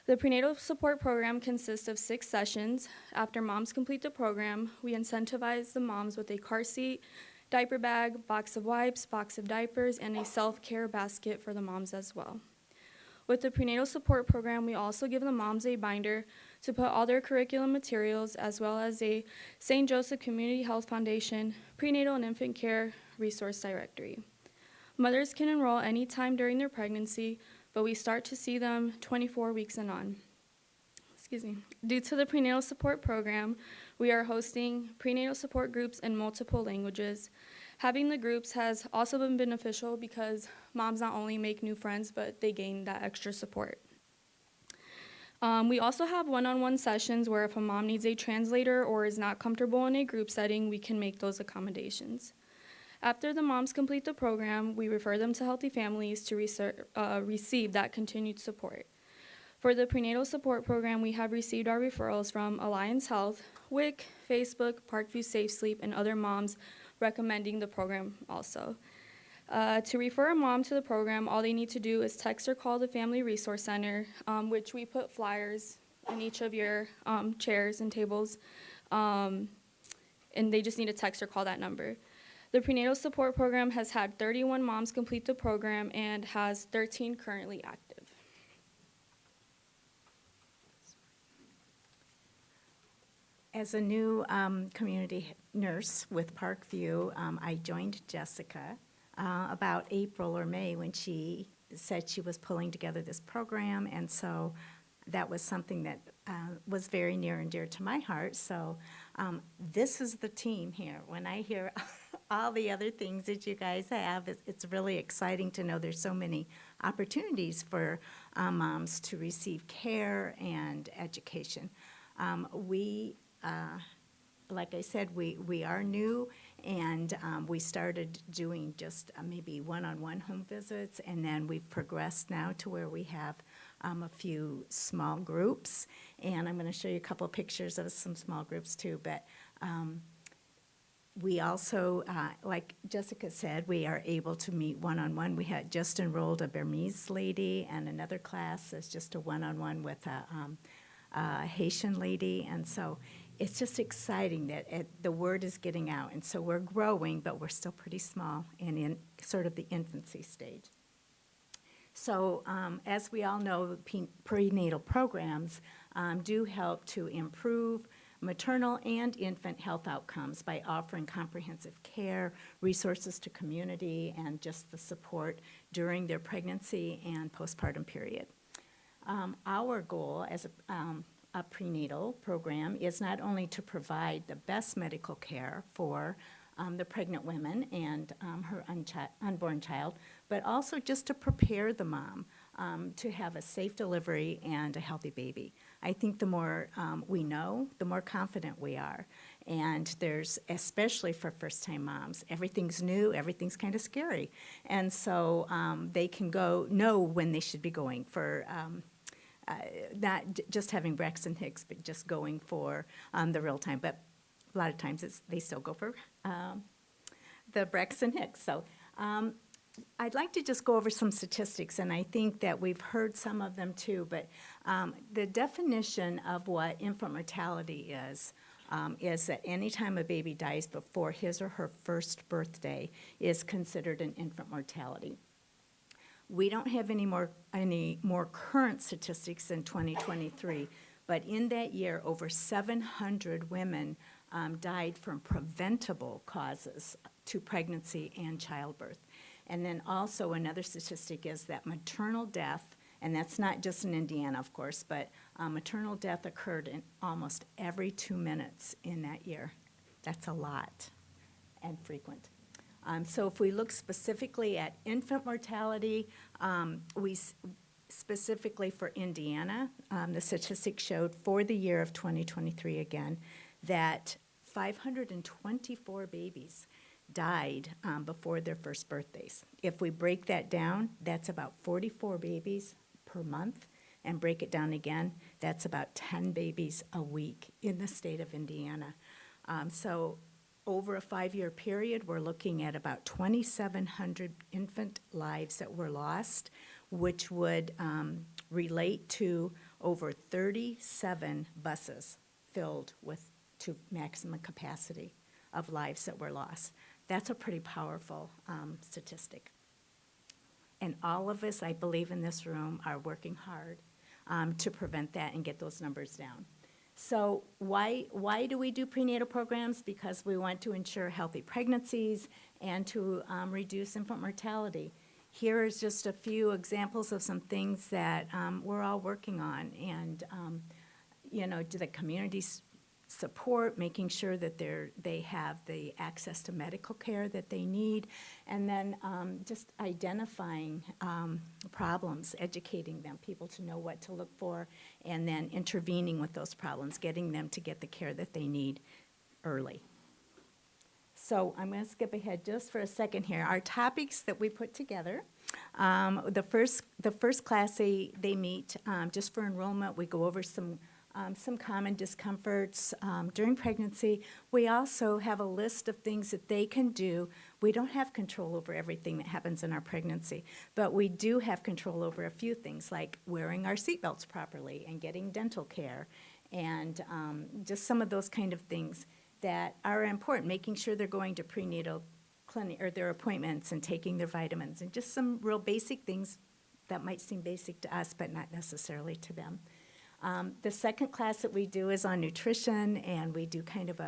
The prenatal support program consists of 6 sessions. After moms complete the program, we incentivize the moms with a car seat, diaper bag, box of wipes, box of diapers, and a self-care basket for the moms as well. With the prenatal support program, we also give the moms a binder to put all their curriculum materials as well as a St. Joseph Community Health Foundation prenatal and infant care resource directory. Mothers can enroll anytime during their pregnancy, but we start to see them 24 weeks and on. Due to the prenatal support program, we are hosting prenatal support groups in multiple languages. Having the groups has also been beneficial because moms not only make new friends, but they gain that extra support. We also have one-on-one sessions where if a mom needs a translator or is not comfortable in a group setting, we can make those accommodations. After the moms complete the program, we refer them to Healthy Families to receive that continued support. For the prenatal support program, we have received our referrals from Alliance Health, WIC, Facebook, Parkview Safe Sleep, and other moms recommending the program also. To refer a mom to the program, all they need to do is text or call the Family Resource Center, which we put flyers in each of your chairs and tables, and they just need to text or call that number. The prenatal support program has had 31 moms complete the program and has 13 currently active. As a new community nurse with Parkview, I joined Jessica about April or May when she said she was pulling together this program, and so that was something that was very near and dear to my heart. So this is the team here. When I hear all the other things that you guys have, it's really exciting to know there's so many opportunities for moms to receive care and education. Like I said, we are new, and we started doing just maybe one-on-one home visits, and then we've progressed now to where we have a few small groups, and I'm going to show you a couple pictures of some small groups too, but we also, like Jessica said, we are able to meet one-on-one. We had just enrolled a Burmese lady, and another class is just a one-on-one with a Haitian lady, and so it's just exciting that the word is getting out, and so we're growing, but we're still pretty small and in sort of the infancy stage. So as we all know, prenatal programs do help to improve maternal and infant health outcomes by offering comprehensive care, resources to community, and just the support during their pregnancy and postpartum period. Our goal as a prenatal program is not only to provide the best medical care for the pregnant woman and her unborn child, but also just to prepare the mom to have a safe delivery and a healthy baby. I think the more we know, the more confident we are. And there's, especially for first-time moms, everything's new, everything's kind of scary. And so they can know when they should be going for not just having Braxton Hicks, but just going for the real time. But a lot of times they still go for the Braxton Hicks. So I'd like to just go over some statistics, and I think that we've heard some of them too, but the definition of what infant mortality is that any time a baby dies before his or her first birthday is considered an infant mortality. We don't have any more current statistics in 2023, but in that year, over 700 women died from preventable causes to pregnancy and childbirth. And then also another statistic is that maternal death, and that's not just in Indiana, of course, but maternal death occurred in almost every 2 minutes in that year. That's a lot and frequent. So if we look specifically at infant mortality, specifically for Indiana, the statistics showed for the year of 2023 again, that 524 babies died before their first birthdays. If we break that down, that's about 44 babies per month, and break it down again, that's about 10 babies a week in the state of Indiana. So over a 5-year period, we're looking at about 2,700 infant lives that were lost, which would relate to over 37 buses filled to maximum capacity of lives that were lost. That's a pretty powerful statistic. And all of us, I believe in this room, are working hard to prevent that and get those numbers down. So why do we do prenatal programs? Because we want to ensure healthy pregnancies and to reduce infant mortality. Here is just a few examples of some things that we're all working on, and do the communities support, making sure that they have the access to medical care that they need, and then just identifying problems, educating them, people to know what to look for, and then intervening with those problems, getting them to get the care that they need early. So I'm going to skip ahead just for a second here. Our topics that we put together, the first class they meet just for enrollment. We go over some common discomforts during pregnancy. We also have a list of things that they can do. We don't have control over everything that happens in our pregnancy, but we do have control over a few things like wearing our seatbelts properly and getting dental care, and just some of those kind of things that are important, making sure they're going to prenatal clinic or their appointments and taking their vitamins, and just some real basic things that might seem basic to us but not necessarily to them. The second class that we do is on nutrition, and we do kind of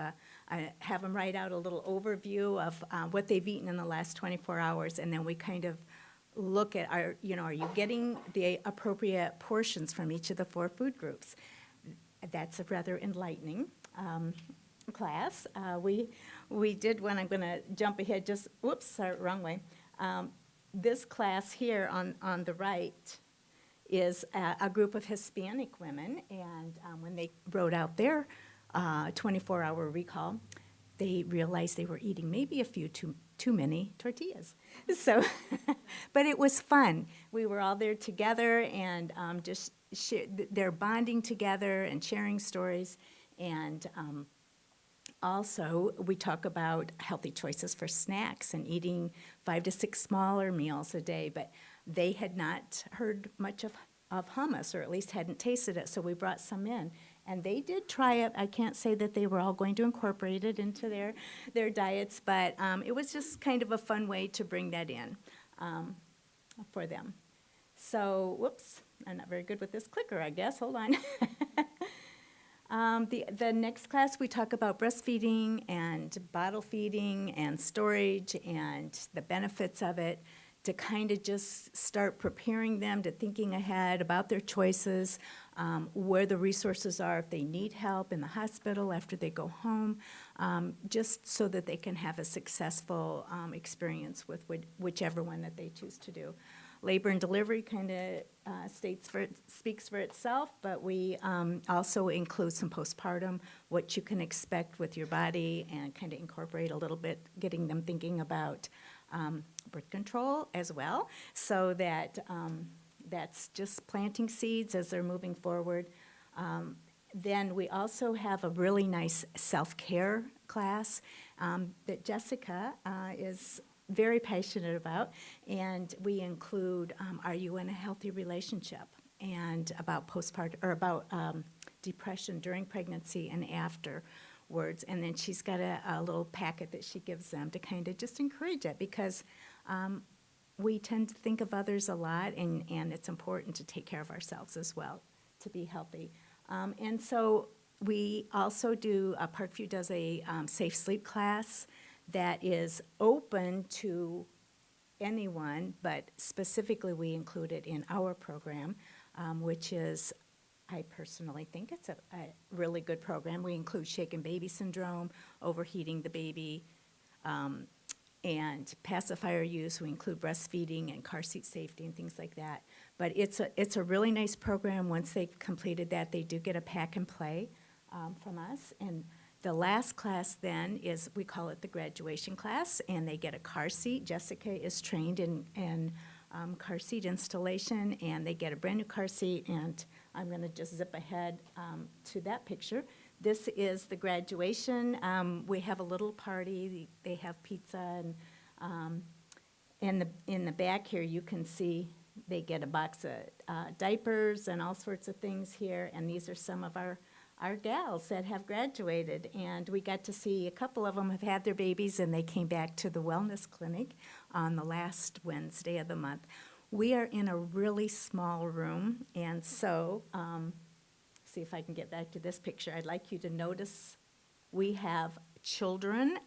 have them write out a little overview of what they've eaten in the last 24 hours, and then we kind of look at, are you getting the appropriate portions from each of the 4 food groups? That's a rather enlightening class. We did one. I'm going to jump ahead just, whoops, sorry, wrong way. This class here on the right is a group of Hispanic women, and when they wrote out their 24-hour recall, they realized they were eating maybe a few too many tortillas. So, but it was fun. We were all there together, and just they're bonding together and sharing stories, and also, we talk about healthy choices for snacks and eating 5 to 6 smaller meals a day, but they had not heard much of hummus, or at least hadn't tasted it, so we brought some in. And they did try it. I can't say that they were all going to incorporate it into their diets, but it was just kind of a fun way to bring that in for them. So, whoops, I'm not very good with this clicker, I guess. Hold on. The next class, we talk about breastfeeding and bottle feeding and storage and the benefits of it, to kind of just start preparing them to thinking ahead about their choices, where the resources are if they need help in the hospital after they go home, just so that they can have a successful experience with whichever one that they choose to do. Labor and delivery kind of speaks for itself, but we also include some postpartum, what you can expect with your body, and kind of incorporate a little bit, getting them thinking about birth control as well, so that that's just planting seeds as they're moving forward. Then we also have a really nice self-care class that Jessica is very passionate about, and we include are you in a healthy relationship, and about postpartum, or about depression during pregnancy and afterwards. And then she's got a little packet that she gives them to kind of just encourage it, because we tend to think of others a lot, and it's important to take care of ourselves as well to be healthy. And so we also do, Parkview does a safe sleep class that is open to anyone, but specifically we include it in our program, which is, I personally think it's a really good program. We include shaken baby syndrome, overheating the baby, and pacifier use. We include breastfeeding and car seat safety and things like that. But it's a really nice program. Once they've completed that, they do get a pack and play from us. And the last class then is, we call it the graduation class, and they get a car seat. Jessica is trained in car seat installation, and they get a brand new car seat, and I'm going to just zip ahead to that picture. This is the graduation. We have a little party. They have pizza, and in the back here you can see they get a box of diapers and all sorts of things here, and these are some of our gals that have graduated, and we got to see a couple of them have had their babies, and they came back to the wellness clinic on the last Wednesday of the month. We are in a really small room, and so see if I can get back to this picture. I'd like you to notice we have children,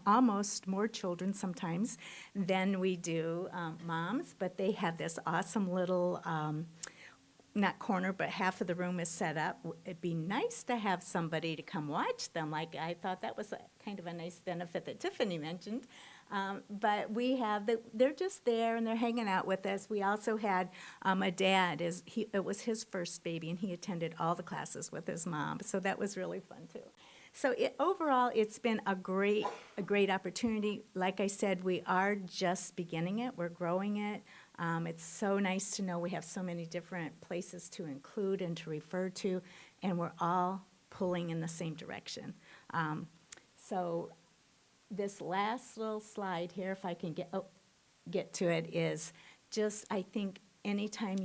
almost more children sometimes than we do moms, but they have this awesome little, not corner, but half of the room is set up. It'd be nice to have somebody to come watch them. Like, I thought that was kind of a nice benefit that Tiffany mentioned. But we have, they're just there and they're hanging out with us. We also had a dad, it was his first baby, and he attended all the classes with his mom. So that was really fun too. So overall, it's been a great opportunity. Like I said, we are just beginning it. We're growing it. It's so nice to know we have so many different places to include and to refer to, and we're all pulling in the same direction. So this last little slide here, if I can get to it, is just, I think anytime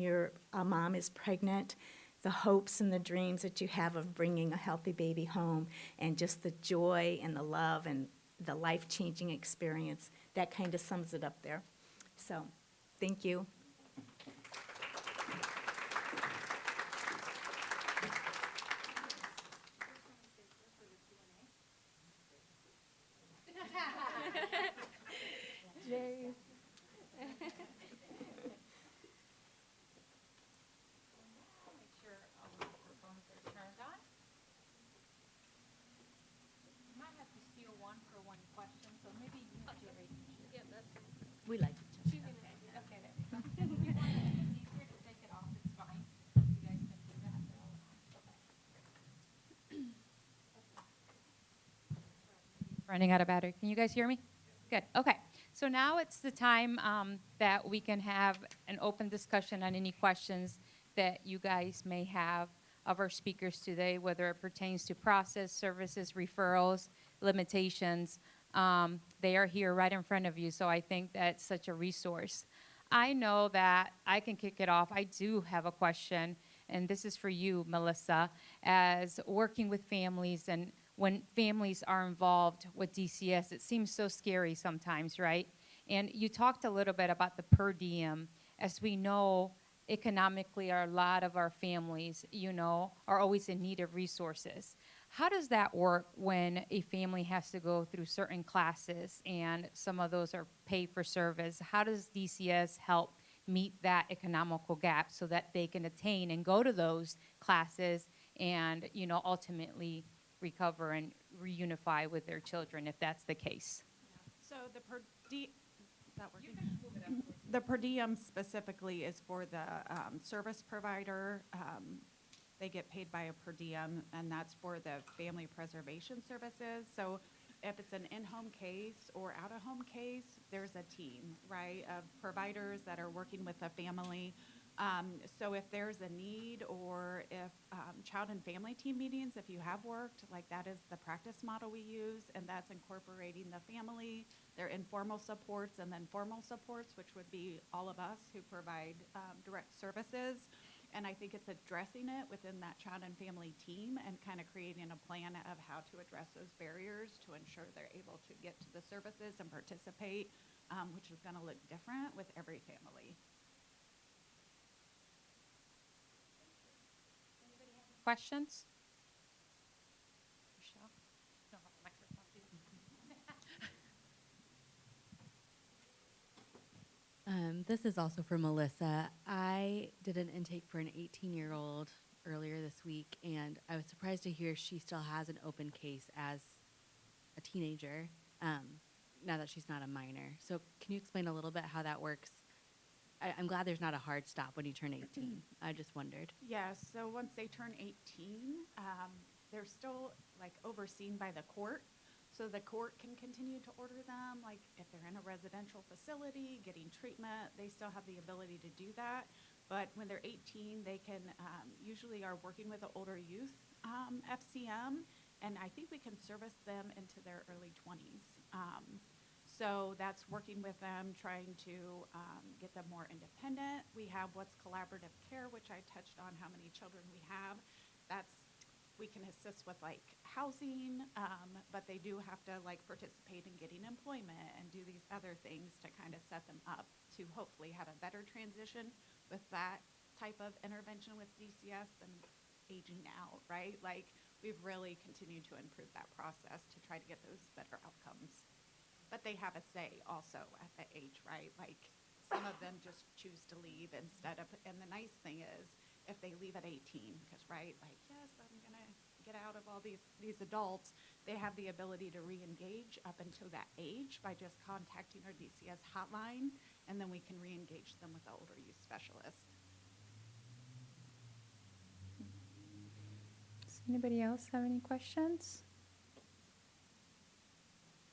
a mom is pregnant, the hopes and the dreams that you have of bringing a healthy baby home, and just the joy and the love and the life-changing experience, that kind of sums it up there. So, thank you. Jeri. We like each other. Running out of battery. Can you guys hear me? Good. Okay. So now it's the time that we can have an open discussion on any questions that you guys may have of our speakers today, whether it pertains to process, services, referrals, limitations. They are here right in front of you, so I think that's such a resource. I know that I can kick it off. I do have a question, and this is for you, Melissa, as working with families, and when families are involved with DCS, it seems so scary sometimes, right? And you talked a little bit about the per diem. As we know, economically, a lot of our families, are always in need of resources. How does that work when a family has to go through certain classes and some of those are paid for service? How does DCS help meet that economical gap so that they can attain and go to those classes and, ultimately recover and reunify with their children if that's the case? So the per diem specifically is for the service provider. They get paid by a per diem, and that's for the family preservation services. So if it's an in-home case or out-of-home case, there's a team, right, of providers that are working with a family. So if there's a need, or if child and family team meetings, if you have worked, like that is the practice model we use, and that's incorporating the family, their informal supports, and then formal supports, which would be all of us who provide direct services. And I think it's addressing it within that child and family team and kind of creating a plan of how to address those barriers to ensure they're able to get to the services and participate, which is going to look different with every family. Questions? Michelle? No, have a microphone, too. This is also for Melissa. I did an intake for an 18-year-old earlier this week, and I was surprised to hear she still has an open case as a teenager, now that she's not a minor. So can you explain a little bit how that works? I'm glad there's not a hard stop when you turn 18. I just wondered. Yeah, so once they turn 18, they're still overseen by the court. So the court can continue to order them, like if they're in a residential facility, getting treatment, they still have the ability to do that. But when they're 18, they can usually are working with an older youth FCM, and I think we can service them into their early 20s. So that's working with them, trying to get them more independent. We have what's collaborative care, which I touched on how many children we have. We can assist with housing, but they do have to participate in getting employment and do these other things to kind of set them up to hopefully have a better transition with that type of intervention with DCS than aging out, right? Like, we've really continued to improve that process to try to get those better outcomes. But they have a say also at the age, right? Like, some of them just choose to leave instead of, and the nice thing is, if they leave at 18, because, right, like, yes, I'm going to get out of all these adults, they have the ability to re-engage up until that age by just contacting our DCS hotline, and then we can re-engage them with the older youth specialist. Does anybody else have any questions?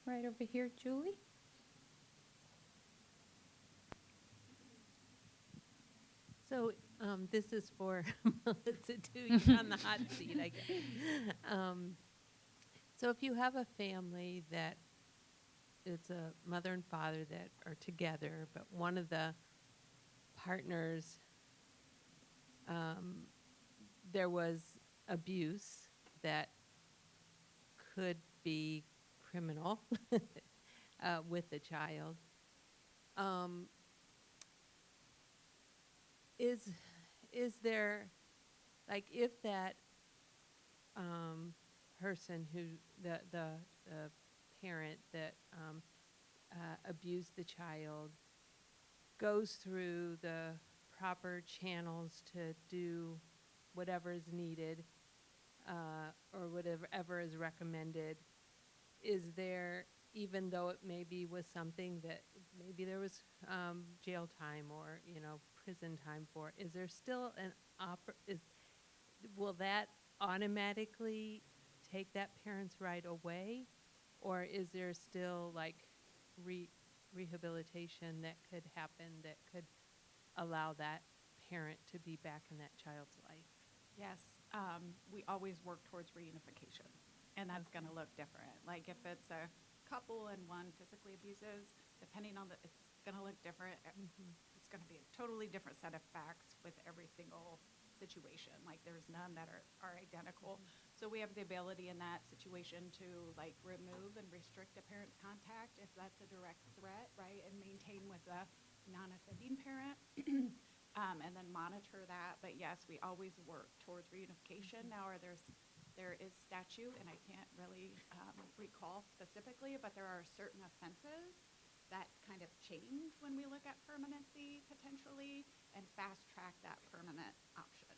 Right over here, Julie. So this is for Melissa too. You're on the hot seat, I guess. So if you have a family that it's a mother and father that are together, but one of the partners, there was abuse that could be criminal with the child. Is there, like, if that person who, the parent that abused the child goes through the proper channels to do whatever is needed or whatever is recommended, is there, even though it maybe was something that maybe there was jail time or, prison time for, is there still will that automatically take that parent's right away? Or is there still like rehabilitation that could happen that could allow that parent to be back in that child's life? Yes, we always work towards reunification, and that's going to look different. Like, if it's a couple and one physically abuses, depending on it's going to look different. It's going to be a totally different set of facts with every single situation. Like, there's none that are identical. So we have the ability in that situation to, like, remove and restrict a parent's contact if that's a direct threat, right, and maintain with a non-offending parent. And then monitor that. But yes, we always work towards reunification. Now, there is statute, and I can't really recall specifically, but there are certain offenses that kind of change when we look at permanency potentially and fast track that permanent option.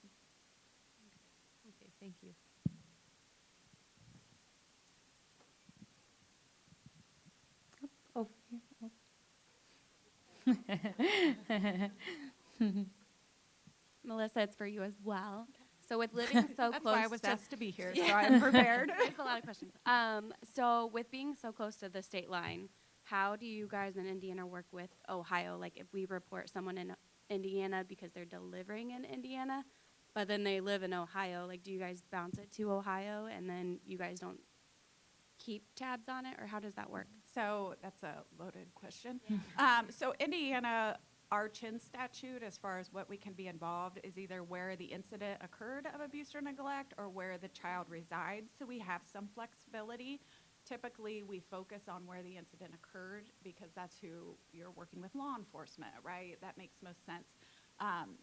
Okay, thank you. Over here. Melissa, it's for you as well. So with living so That's close, why I was just to be here, so I'm prepared. There's a lot of questions. So with being so close to the state line, how do you guys in Indiana work with Ohio? Like, if we report someone in Indiana because they're delivering in Indiana, but then they live in Ohio, like, do you guys bounce it to Ohio and then you guys don't keep tabs on it, or how does that work? So that's a loaded question. So Indiana, our CHIN statute, as far as what we can be involved, is either where the incident occurred of abuse or neglect or where the child resides. So we have some flexibility. Typically, we focus on where the incident occurred because that's who you're working with law enforcement, right? That makes most sense.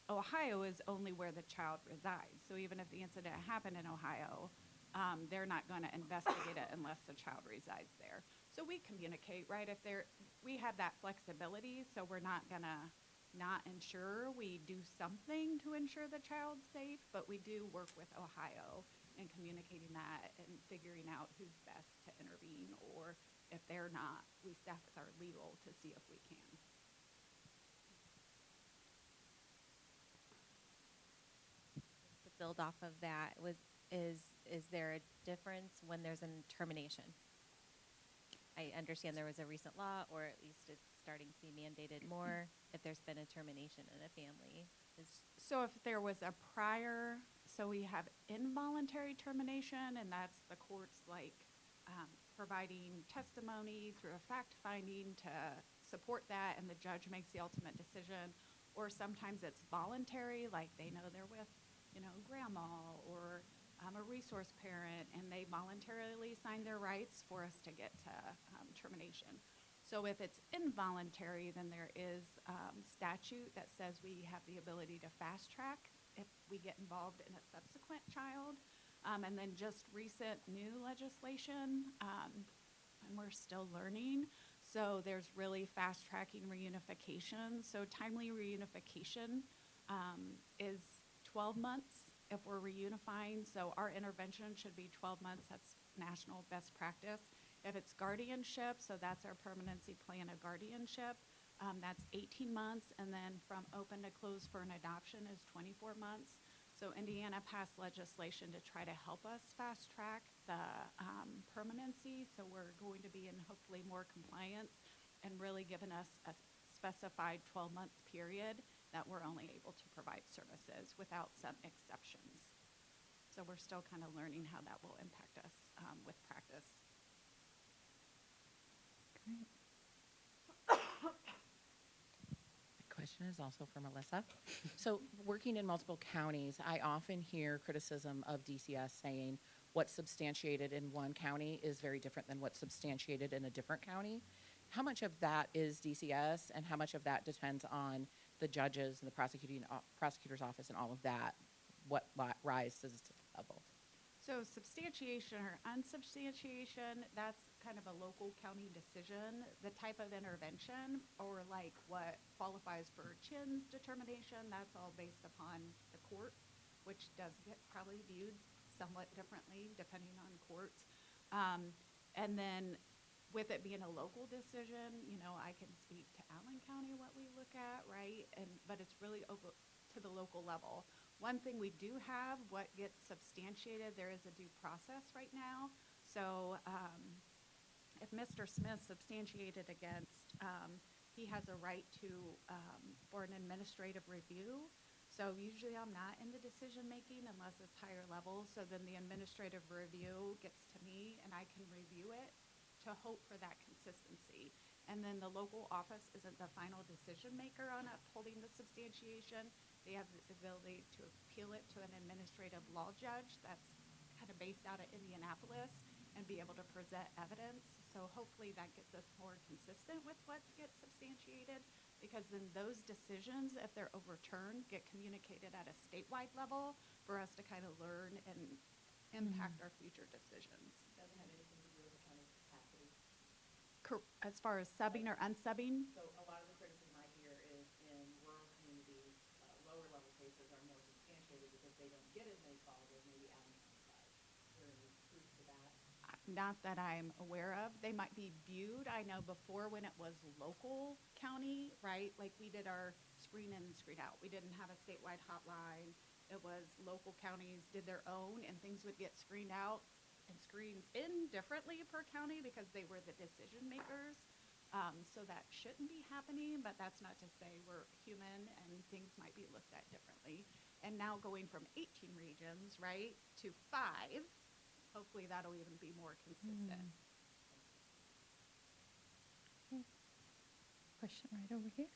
Ohio is only where the child resides. So even if the incident happened in Ohio, they're not going to investigate it unless the child resides there. So we communicate, right? We have that flexibility, so we're not going to not ensure. We do something to ensure the child's safe, but we do work with Ohio in communicating that and figuring out who's best to intervene, or if they're not, we staff with our legal to see if we can. To build off of that, is there a difference when there's a termination? I understand there was a recent law, or at least it's starting to be mandated more, if there's been a termination in a family. So if there was a prior, so we have involuntary termination, and that's the courts providing testimony through a fact finding to support that, and the judge makes the ultimate decision. Or sometimes it's voluntary, like they know they're with, grandma or a resource parent, and they voluntarily sign their rights for us to get to termination. So if it's involuntary, then there is statute that says we have the ability to fast track if we get involved in a subsequent child. And then just recent new legislation, and we're still learning. So there's really fast tracking reunification. So timely reunification is 12 months if we're reunifying. So our intervention should be 12 months. That's national best practice. If it's guardianship, so that's our permanency plan of guardianship, that's 18 months. And then from open to close for an adoption is 24 months. So Indiana passed legislation to try to help us fast track the permanency. So we're going to be in hopefully more compliance and really giving us a specified 12-month period that we're only able to provide services without some exceptions. So we're still kind of learning how that will impact us with practice. Great. Question is also for Melissa. So working in multiple counties, I often hear criticism of DCS saying what's substantiated in one county is very different than what's substantiated in a different county. How much of that is DCS and how much of that depends on the judges and the prosecutor's office and all of that? What rises to the level? So substantiation or unsubstantiation, that's kind of a local county decision. The type of intervention or like what qualifies for CHIN's determination, that's all based upon the court, which does get probably viewed somewhat differently depending on courts. And then with it being a local decision, you know, I can speak to Allen County what we look at, right? But it's really over to the local level. One thing we do have, what gets substantiated, there is a due process right now. So if Mr. Smith substantiated against, he has a right to, for an administrative review. So usually I'm not in the decision making unless it's higher level. So then the administrative review gets to me and I can review it to hope for that consistency. And then the local office isn't the final decision maker on upholding the substantiation. They have the ability to appeal it to an administrative law judge that's kind of based out of Indianapolis and be able to present evidence. So hopefully that gets us more consistent with what gets substantiated, because then those decisions, if they're overturned, get communicated at a statewide level for us to kind of learn and impact our future decisions. Doesn't have anything to do with the county's capacity. As far as subbing or unsubbing? So a lot of the criticism I hear is in rural communities, lower level cases are more substantiated because they don't get as many calls as maybe Allen County does. Is there any truth to that? Not that I'm aware of. They might be viewed. I know before when it was local county, right? Like we did our screen in and screen out. We didn't have a statewide hotline. It was local counties did their own and things would get screened out and screened in differently per county because they were the decision makers. So that shouldn't be happening, but that's not to say we're human and things might be looked at differently. And now going from 18 regions, right, to 5, hopefully that'll even be more consistent. Question right over here.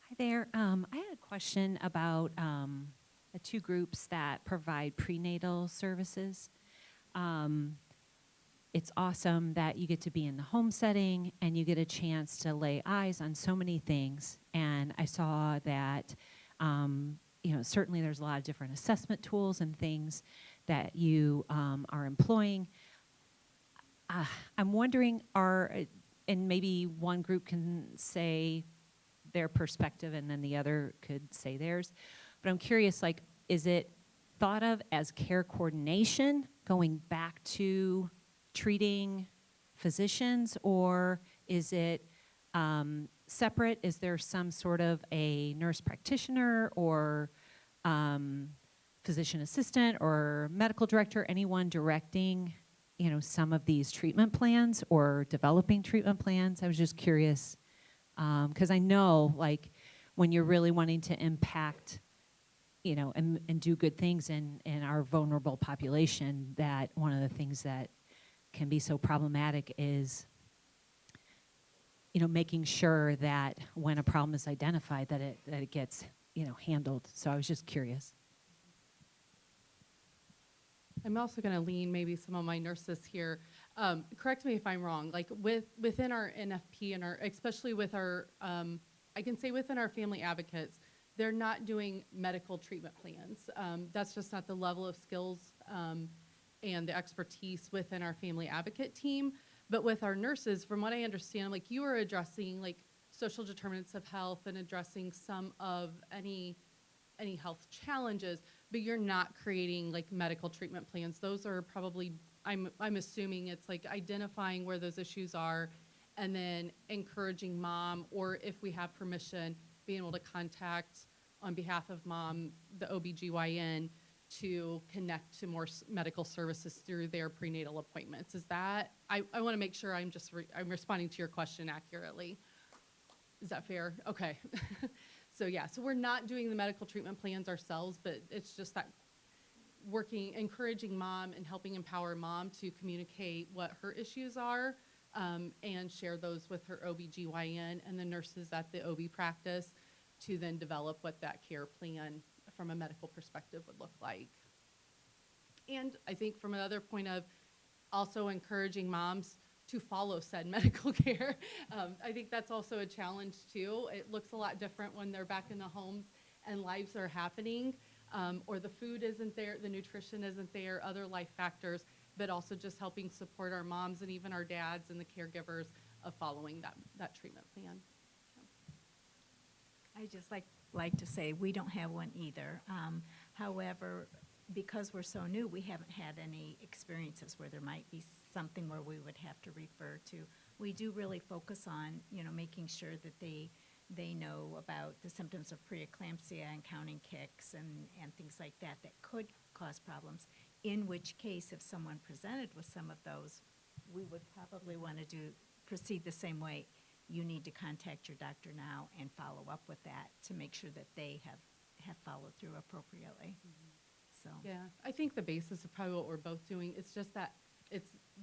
Hi there. I had a question about the two groups that provide prenatal services. It's awesome that you get to be in the home setting and you get a chance to lay eyes on so many things. And I saw that, you know, certainly there's a lot of different assessment tools and things that you are employing. I'm wondering, and maybe one group can say their perspective and then the other could say theirs, but I'm curious, like, is it thought of as care coordination going back to treating physicians, or is it separate? Is there some sort of a nurse practitioner or physician assistant or medical director, anyone directing, you know, some of these treatment plans or developing treatment plans? I was just curious, because I know, like, when you're really wanting to impact, you know, and do good things in our vulnerable population, that one of the things that can be so problematic is, you know, making sure that when a problem is identified that it gets, you know, handled. So I was just curious. I'm also going to lean maybe some of my nurses here. Correct me if I'm wrong. Like within our NFP and especially with our, I can say within our family advocates, they're not doing medical treatment plans. That's just not the level of skills and the expertise within our family advocate team. But with our nurses, from what I understand, like you are addressing like social determinants of health and addressing some of any health challenges, but you're not creating like medical treatment plans. Those are probably, I'm assuming it's like identifying where those issues are and then encouraging mom, or if we have permission, being able to contact on behalf of mom, the OBGYN, to connect to more medical services through their prenatal appointments. Is that, I want to make sure I'm just, I'm responding to your question accurately. Is that fair? Okay. So yeah, so we're not doing the medical treatment plans ourselves, but it's just that working, encouraging mom and helping empower mom to communicate what her issues are and share those with her OBGYN and the nurses at the OB practice to then develop what that care plan from a medical perspective would look like. And I think from another point of also encouraging moms to follow said medical care. I think that's also a challenge too. It looks a lot different when they're back in the homes and lives are happening, or the food isn't there, the nutrition isn't there, other life factors, but also just helping support our moms and even our dads and the caregivers of following that treatment plan. I just like to say we don't have one either. However, because we're so new, we haven't had any experiences where there might be something where we would have to refer to. We do really focus on, making sure that they know about the symptoms of preeclampsia and counting kicks and things like that could cause problems, in which case if someone presented with some of those, we would probably want to proceed the same way. You need to contact your doctor now and follow up with that to make sure that they have followed through appropriately. So yeah, I think the basis of probably what we're both doing, it's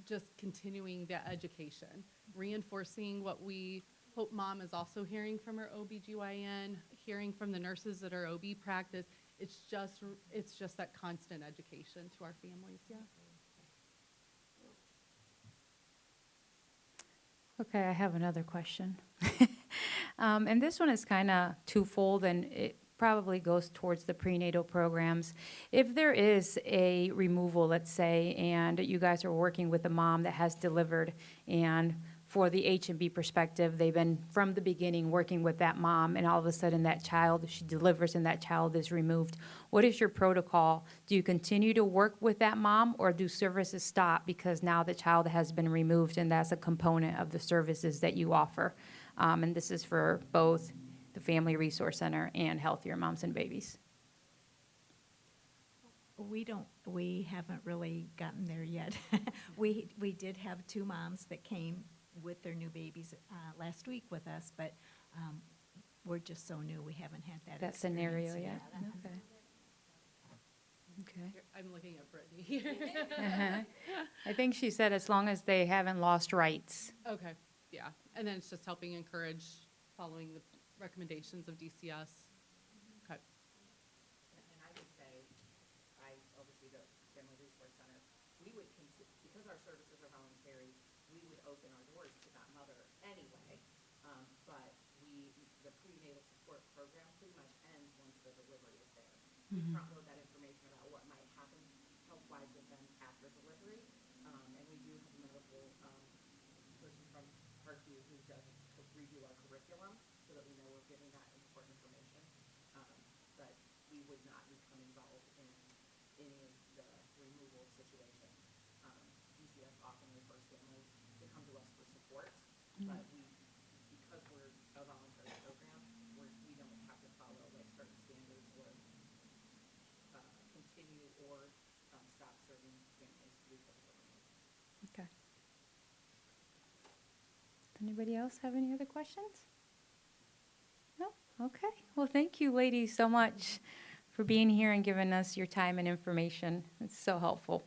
just continuing that education, reinforcing what we hope mom is also hearing from her OBGYN, hearing from the nurses at our OB practice. It's just that constant education to our families, yeah. Okay, I have another question. And this one is kind of twofold, and it probably goes towards the prenatal programs. If there is a removal, let's say, and you guys are working with a mom that has delivered, and for the H&B perspective, they've been from the beginning working with that mom, and all of a sudden that child, she delivers and that child is removed. What is your protocol? Do you continue to work with that mom, or do services stop because now the child has been removed and that's a component of the services that you offer? And this is for both the Family Resource Center and Healthier Moms and Babies. We haven't really gotten there yet. We did have 2 moms that came with their new babies last week with us, but we're just so new, we haven't had that scenario experience yet. yet. Okay. I'm looking at Brittany here. I think she said as long as they haven't lost rights. Okay, yeah. And then it's just helping encourage following the recommendations of DCS. Okay. And I would say, I oversee the Family Resource Center. We would, because our services are voluntary, we would open our doors to that mother anyway. But the prenatal support program pretty much ends once the delivery is there. We front load that information about what might happen health-wise with them after delivery. And we do have a medical person from Parkview who does review our curriculum so that we know we're giving that important information. But we would not become involved in any of the removal situations. DCS often refers families to come to us for support, but because we're a voluntary program, we don't have to follow like certain standards or continue or stop serving families because of the removal. Okay. Anybody else have any other questions? No? Okay. Well, thank you, ladies, so much for being here and giving us your time and information. It's so helpful.